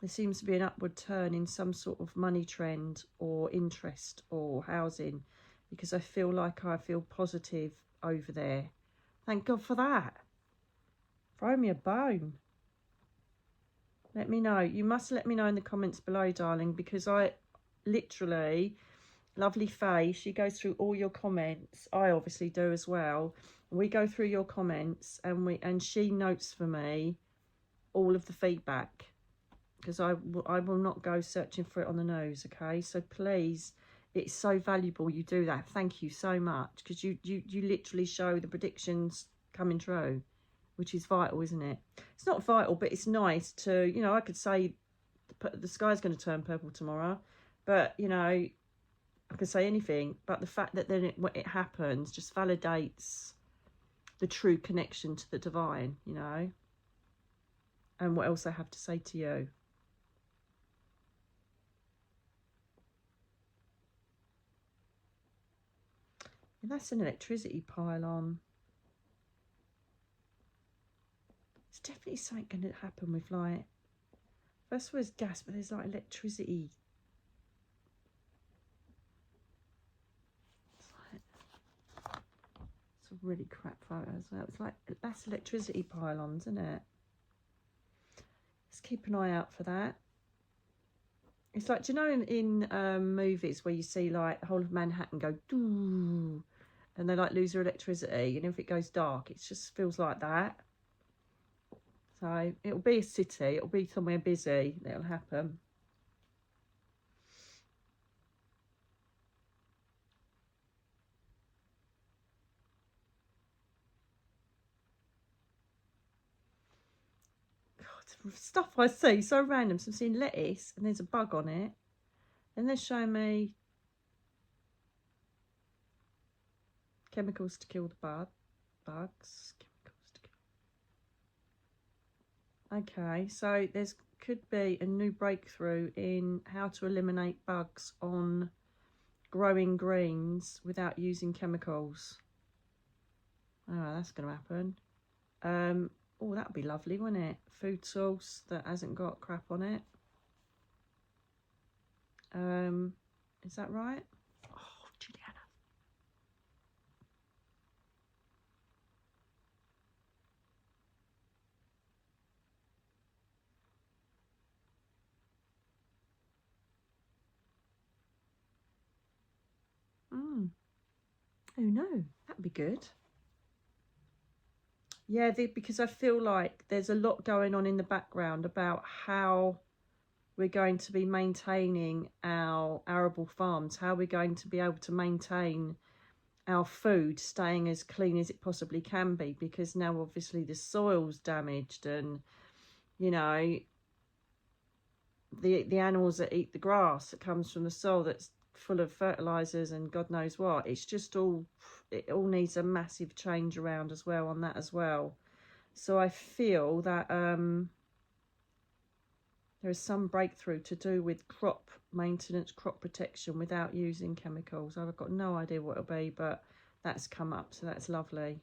There seems to be an upward turn in some sort of money trend or interest or housing, because I feel positive over there. Thank God for that. Throw me a bone. Let me know. You must let me know in the comments below, darling, because I literally, lovely Faye, she goes through all your comments. I obviously do as well. We go through your comments and she notes for me all of the feedback, because I will not go searching for it on the nose, okay? So please, it's so valuable you do that. Thank you so much, because you literally show the predictions coming true, which is vital, isn't it? It's not vital, but it's nice to, you know, I could say the sky's going to turn purple tomorrow, but, you know, I could say anything, but the fact that then it happens just validates the true connection to the divine, you know, and what else I have to say to you. And that's an electricity pylon. There's definitely something going to happen with, like, first was gas, but there's like electricity. It's a really crap photo as well. It's like, that's electricity pylons, isn't it? Let's keep an eye out for that. It's like, do you know in movies where you see like the whole of Manhattan go doo, and they like lose their electricity, and if it goes dark, it just feels like that. So it'll be a city, it'll be somewhere busy, it'll happen. God, stuff I see, so random. So I'm seeing lettuce and there's a bug on it. And they're showing me chemicals to kill the bugs. Okay, so there's could be a new breakthrough in how to eliminate bugs on growing greens without using chemicals. Oh, that's going to happen. Oh, that'd be lovely, wouldn't it? Food source that hasn't got crap on it. Is that right? Oh, Juliana. Oh no, that'd be good. Yeah, because I feel like there's a lot going on in the background about how we're going to be maintaining our arable farms, how we're going to be able to maintain our food staying as clean as it possibly can be, because now obviously the soil's damaged, and you know, the animals that eat the grass that comes from the soil that's full of fertilizers and God knows what. It's just it all needs a massive change around as well on that as well. So I feel that there is some breakthrough to do with crop maintenance, crop protection without using chemicals. I've got no idea what it'll be, but that's come up, so that's lovely.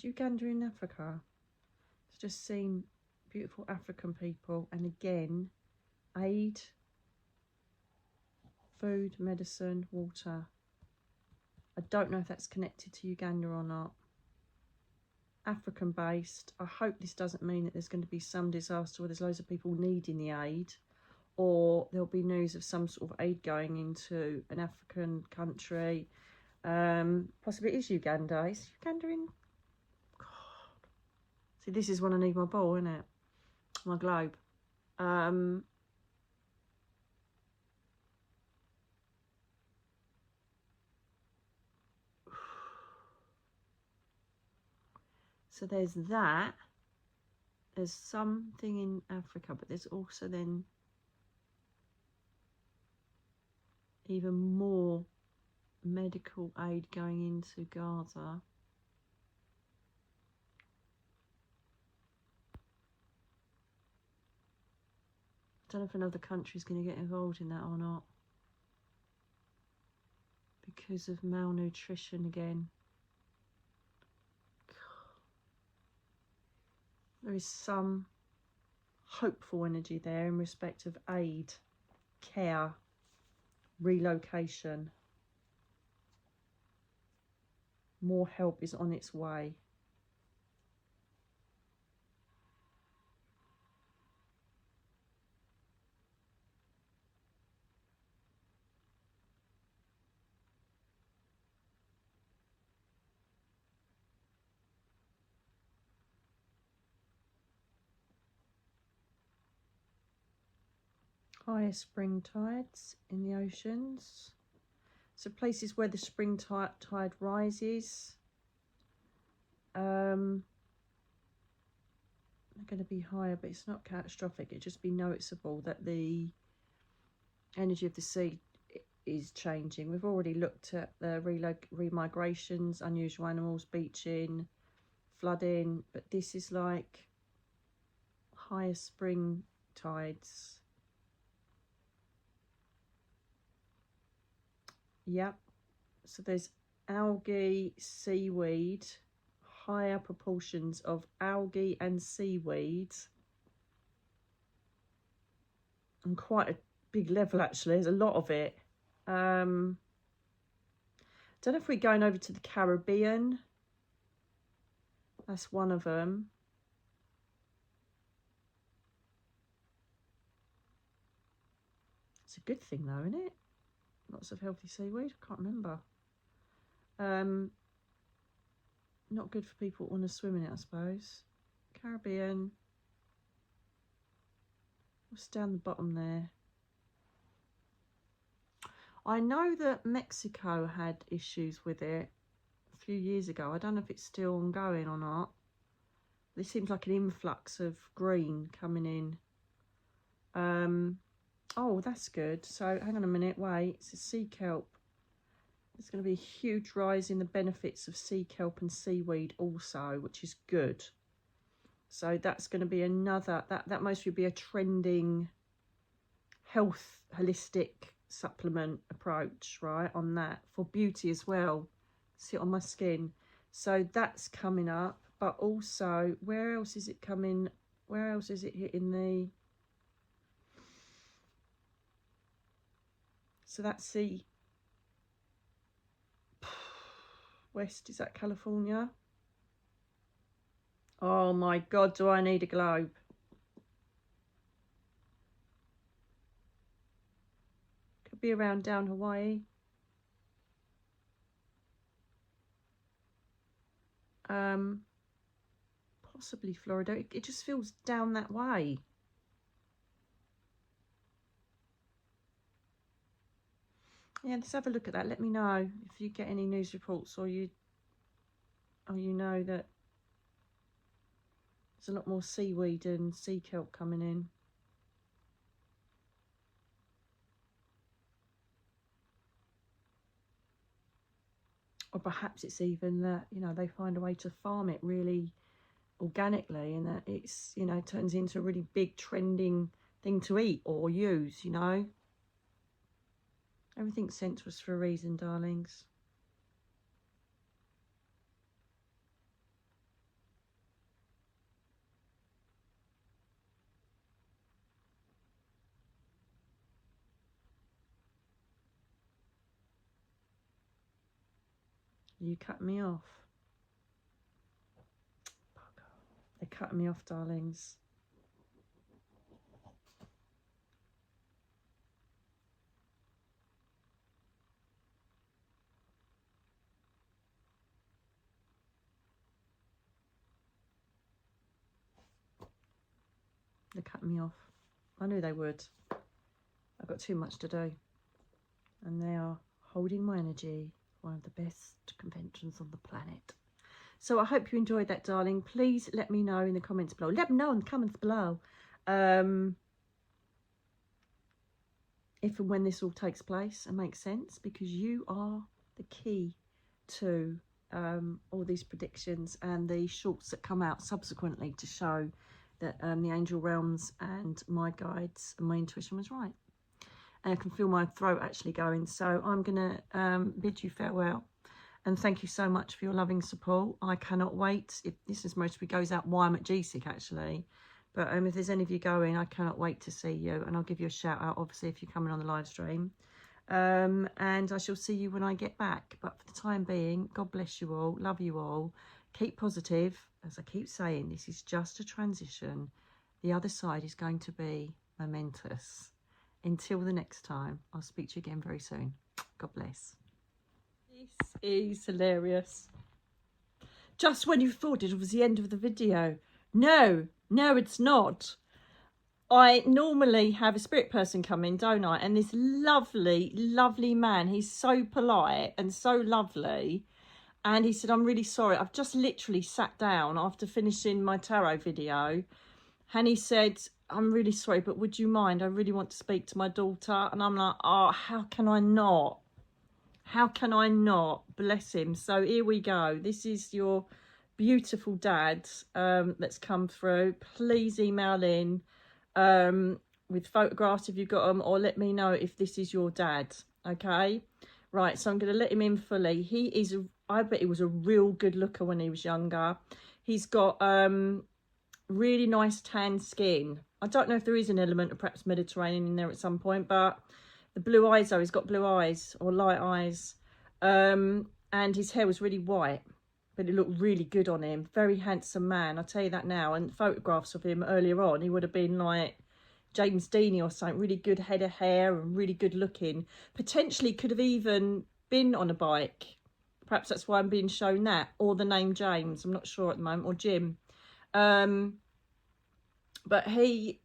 Uganda in Africa? It's just seen beautiful African people, and again, aid, food, medicine, water. I don't know if that's connected to Uganda or not. African based. I hope this doesn't mean that there's going to be some disaster where there's loads of people needing the aid, or there'll be news of some sort of aid going into an African country. Possibly it is Uganda. Is Uganda in? God. See, this is when I need my ball, isn't it? My globe. So there's that. There's something in Africa, but there's also then even more medical aid going into Gaza. I don't know if another country is going to get involved in that or not, because of malnutrition again. There is some hopeful energy there in respect of aid, care, relocation. More help is on its way. Higher spring tides in the oceans. So places where the spring tide rises, they're going to be higher, but it's not catastrophic. It'll just be noticeable that the energy of the sea is changing. We've already looked at the remigrations, unusual animals, beaching, flooding, but this is like higher spring tides. Yep. So there's algae, seaweed, higher proportions of algae and seaweed, and quite a big level actually. There's a lot of it. Don't know if we're going over to the Caribbean. That's one of them. It's a good thing though, isn't it? Lots of healthy seaweed. I can't remember. Not good for people that want to swim in it, I suppose. Caribbean. What's down the bottom there? I know that Mexico had issues with it a few years ago. I don't know if it's still ongoing or not. This seems like an influx of green coming in. Oh, that's good. So hang on a minute, wait, it's a sea kelp. There's going to be a huge rise in the benefits of sea kelp and seaweed also, which is good. So that's going to be another, that mostly be a trending health holistic supplement approach, right, on that, for beauty as well. See it on my skin. So that's coming up, but also, where else is it coming? Where else is it hitting the... So that's the west, is that California? Oh my God, do I need a globe? Could be around down Hawaii. Possibly Florida. It just feels down that way. Yeah, let's have a look at that. Let me know if you get any news reports, or you know that there's a lot more seaweed and sea kelp coming in. Or perhaps it's even that, you know, they find a way to farm it really organically, and that it's, you know, turns into a really big trending thing to eat or use, you know. Everything's sent to us for a reason, darlings. You cut me off. They're cutting me off, darlings. They cut me off. I knew they would. I've got too much to do. And they are holding my energy. One of the best conventions on the planet. So I hope you enjoyed that, darling. Please let me know in the comments below. Let me know in the comments below. If and when this all takes place and makes sense. Because you are the key to all these predictions and the shorts that come out subsequently to show that the angel realms and my guides and my intuition was right. And I can feel my throat actually going. So I'm going to bid you farewell. And thank you so much for your loving support. I cannot wait. If this is mostly goes out while I'm at GSIC actually. But if there's any of you going, I cannot wait to see you. And I'll give you a shout out, obviously, if you're coming on the live stream. And I shall see you when I get back. But for the time being, God bless you all. Love you all. Keep positive. As I keep saying, this is just a transition. The other side is going to be momentous. Until the next time, I'll speak to you again very soon. God bless. This is hilarious. Just when you thought it was the end of the video. No, it's not. I normally have a spirit person come in, don't I? And this lovely, lovely man, he's so polite and so lovely. And he said, I'm really sorry. I've just literally sat down after finishing my tarot video. And he said, I'm really sorry, but would you mind? I really want to speak to my daughter. And I'm like, oh, how can I not? How can I not? Bless him. So here we go. This is your beautiful dad that's come through. Please email in with photographs if you've got them, or let me know if this is your dad. Okay? Right, so I'm going to let him in fully. He is, I bet he was a real good looker when he was younger. He's got really nice tan skin. I don't know if there is an element of perhaps Mediterranean in there at some point, but the blue eyes though, he's got blue eyes or light eyes. And his hair was really white, but it looked really good on him. Very handsome man, I'll tell you that now. And photographs of him earlier on, he would have been like James Deany or something. Really good head of hair and really good looking. Potentially could have even been on a bike. Perhaps that's why I'm being shown that. Or the name James, I'm not sure at the moment. Or Jim. But he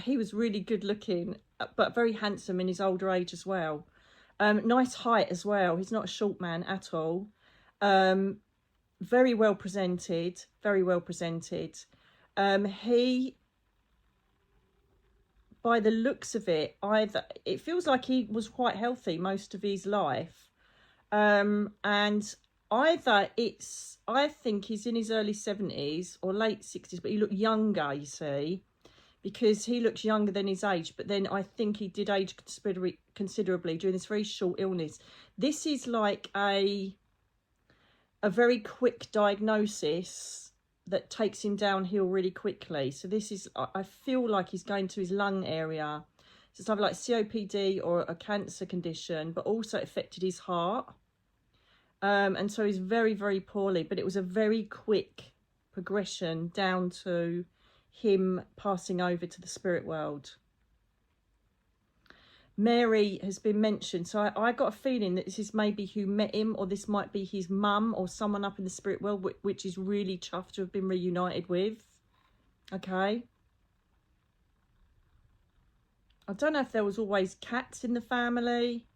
was really good looking, but very handsome in his older age as well. Nice height as well. He's not a short man at all. Very well presented. Very well presented. He, by the looks of it, it feels like he was quite healthy most of his life. And I think he's in his early 70s or late 60s, but he looked younger, you see, because he looks younger than his age. But then I think he did age considerably during this very short illness. This is like a very quick diagnosis that takes him downhill really quickly. So this is, I feel like he's going to his lung area. So it's either like COPD or a cancer condition, but also it affected his heart. And so he's very, very poorly, but it was a very quick progression down to him passing over to the spirit world. Mary has been mentioned, so I got a feeling that this is maybe who met him, or this might be his mum or someone up in the spirit world, which is really chuffed to have been reunited with. Okay. I don't know if there was always cats in the family.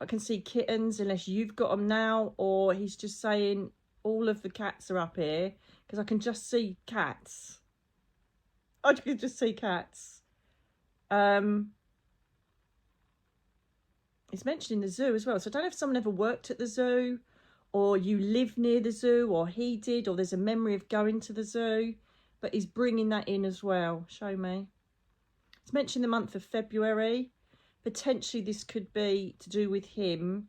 I can see kittens, unless you've got them now, or he's just saying all of the cats are up here, because I can just see cats. I can just see cats. It's mentioned in the zoo as well, so I don't know if someone ever worked at the zoo, or you live near the zoo, or he did, or there's a memory of going to the zoo, but he's bringing that in as well. Show me. It's mentioned the month of February. Potentially this could be to do with him.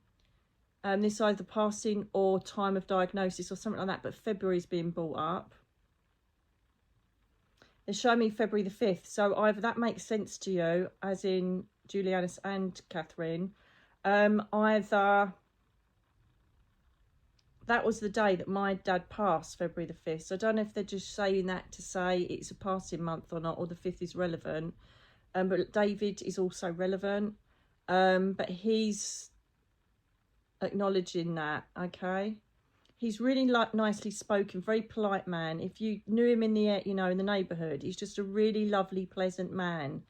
This either passing or time of diagnosis or something like that, but February is being brought up. They're showing me February the 5th, so either that makes sense to you, as in Julianus and Catherine, either that was the day that my dad passed, February the 5th. So I don't know if they're just saying that to say it's a passing month or not, or the 5th is relevant. But David is also relevant. But he's acknowledging that, okay? He's really nicely spoken, very polite man. If you knew him in the, you know, in the neighbourhood, he's just a really lovely, pleasant man.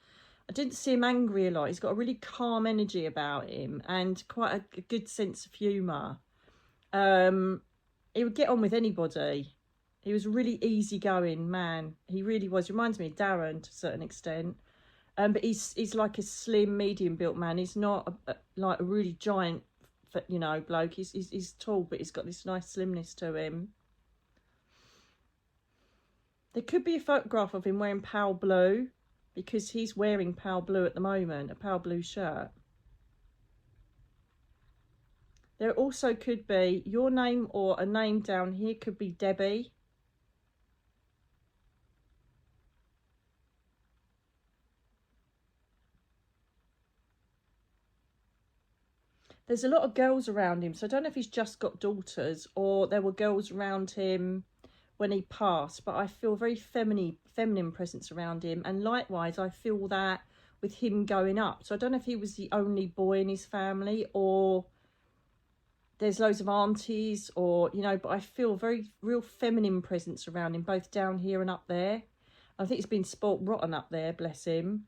I didn't see him angry a lot. He's got a really calm energy about him and quite a good sense of humour. He would get on with anybody. He was a really easygoing man. He really was. Reminds me of Darren to a certain extent. But he's like a slim, medium-built man. He's not like a really giant, you know, bloke. He's tall, but he's got this nice slimness to him. There could be a photograph of him wearing pale blue, because he's wearing pale blue at the moment, a pale blue shirt. There also could be your name, or a name down here could be Debbie. There's a lot of girls around him, so I don't know if he's just got daughters or there were girls around him when he passed, but I feel very feminine presence around him. And likewise, I feel that with him going up. So I don't know if he was the only boy in his family, or there's loads of aunties, or, you know, but I feel very real feminine presence around him, both down here and up there. I think he's been spoilt rotten up there, bless him.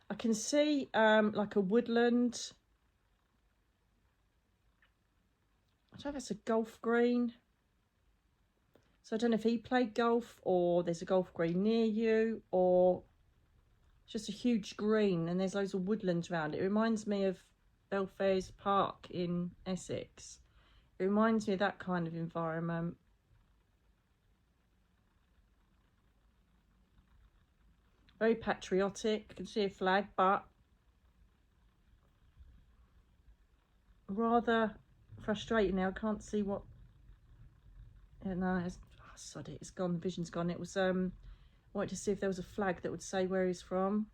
I can see like a woodland. I don't know if it's a golf green. So I don't know if he played golf, or there's a golf green near you, or it's just a huge green and there's loads of woodlands around it. It reminds me of Belfairs Park in Essex. It reminds me of that kind of environment. Very patriotic. I can see a flag, but rather frustrating now. I can't see what. Yeah, no, it's, oh, sod it, it's gone. The vision's gone. It was I wanted to see if there was a flag that would say where he's from.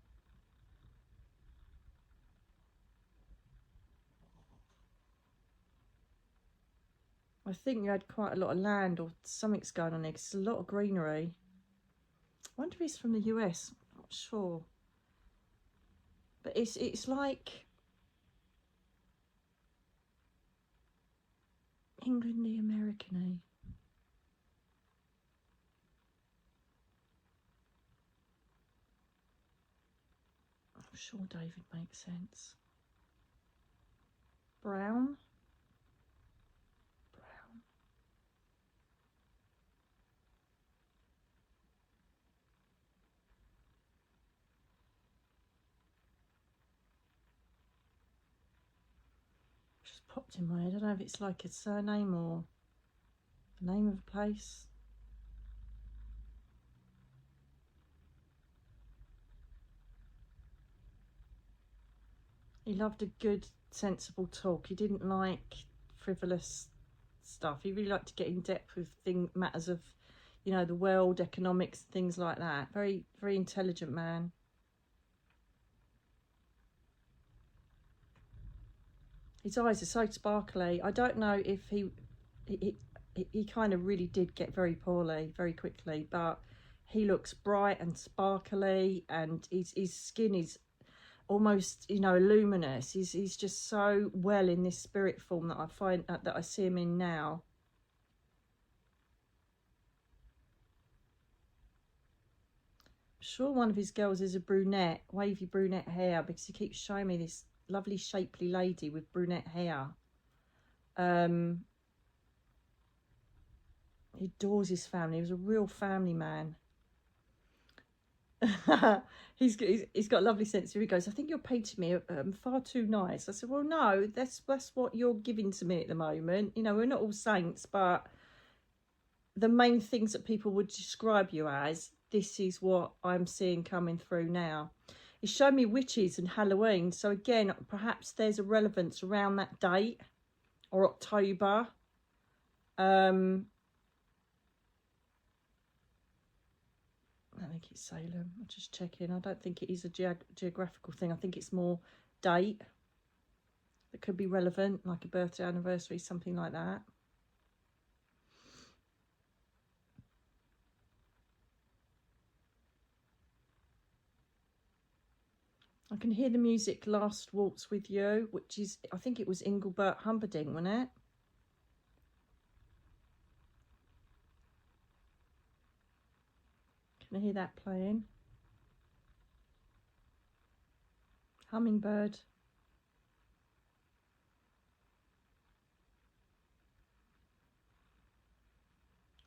I think you had quite a lot of land or something's going on there, because there's a lot of greenery. I wonder if he's from the US. I'm not sure. But it's like England the American-y. I'm sure David makes sense. Brown. Just popped in my head. I don't know if it's like a surname or the name of a place. He loved a good, sensible talk. He didn't like frivolous stuff. He really liked to get in depth with matters of, you know, the world, economics, things like that. Very, very intelligent man. His eyes are so sparkly. I don't know if he kind of really did get very poorly very quickly, but he looks bright and sparkly, and his skin is almost, you know, luminous. He's just so well in this spirit form that I find that I see him in now. I'm sure one of his girls is a brunette, wavy brunette hair, because he keeps showing me this lovely shapely lady with brunette hair. He adores his family. He was a real family man. he's got a lovely sense of. He goes, I think you're painting me far too nice. I said, well, no, that's what you're giving to me at the moment. You know, we're not all saints, but the main things that people would describe you as, this is what I'm seeing coming through now. He's showing me witches and Halloween. So again, perhaps there's a relevance around that date, or October. I think it's Salem. I'm just checking. I don't think it is a geographical thing. I think it's more date that could be relevant, like a birthday, anniversary, something like that. I can hear the music Last Waltz with You, which is, I think it was Engelbert Humperdinck, wasn't it? Can I hear that playing? Hummingbird.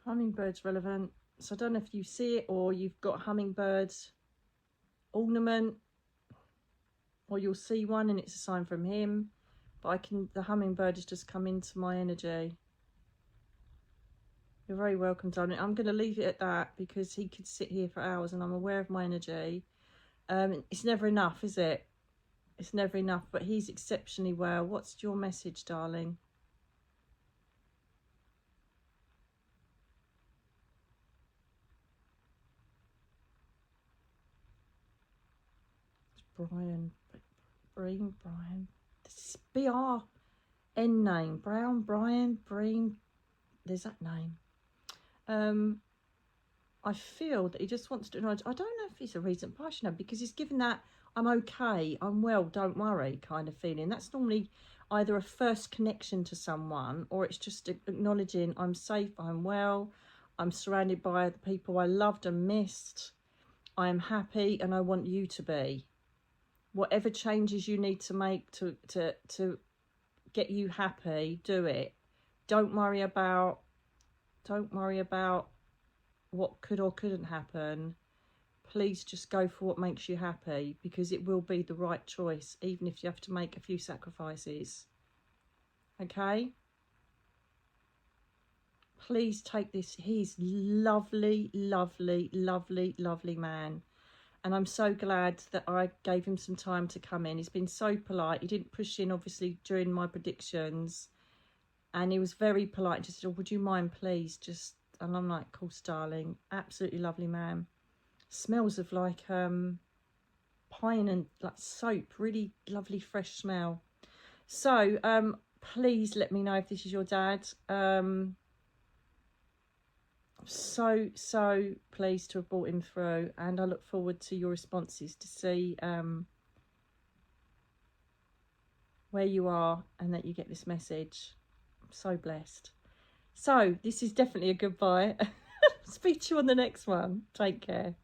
Hummingbird's relevant. So I don't know if you see it or you've got hummingbirds ornament, or you'll see one and it's a sign from him. But the hummingbird has just come into my energy. You're very welcome, darling. I'm going to leave it at that because he could sit here for hours and I'm aware of my energy. It's never enough, is it? It's never enough, but he's exceptionally well. What's your message, darling? Brian. This is B-R-N name. Brian, Breen. There's that name. I feel that he just wants to know. I don't know if he's a recent partner because he's given that I'm okay, I'm well, don't worry kind of feeling. That's normally either a first connection to someone or it's just acknowledging I'm safe, I'm well, I'm surrounded by the people I loved and missed, I am happy and I want you to be. Whatever changes you need to make to get you happy, do it. Don't worry about what could or couldn't happen. Please just go for what makes you happy because it will be the right choice, even if you have to make a few sacrifices. Okay? Please take this. He's lovely, lovely, lovely, lovely man. And I'm so glad that I gave him some time to come in. He's been so polite. He didn't push in, obviously, during my predictions. And he was very polite. Just said, oh, would you mind, please? And I'm like, of course, darling. Absolutely lovely man. Smells of like pine and like soap. Really lovely, fresh smell. So please let me know if this is your dad. So pleased to have brought him through, and I look forward to your responses to see where you are and that you get this message. I'm so blessed. So this is definitely a goodbye. Speak to you on the next one. Take care.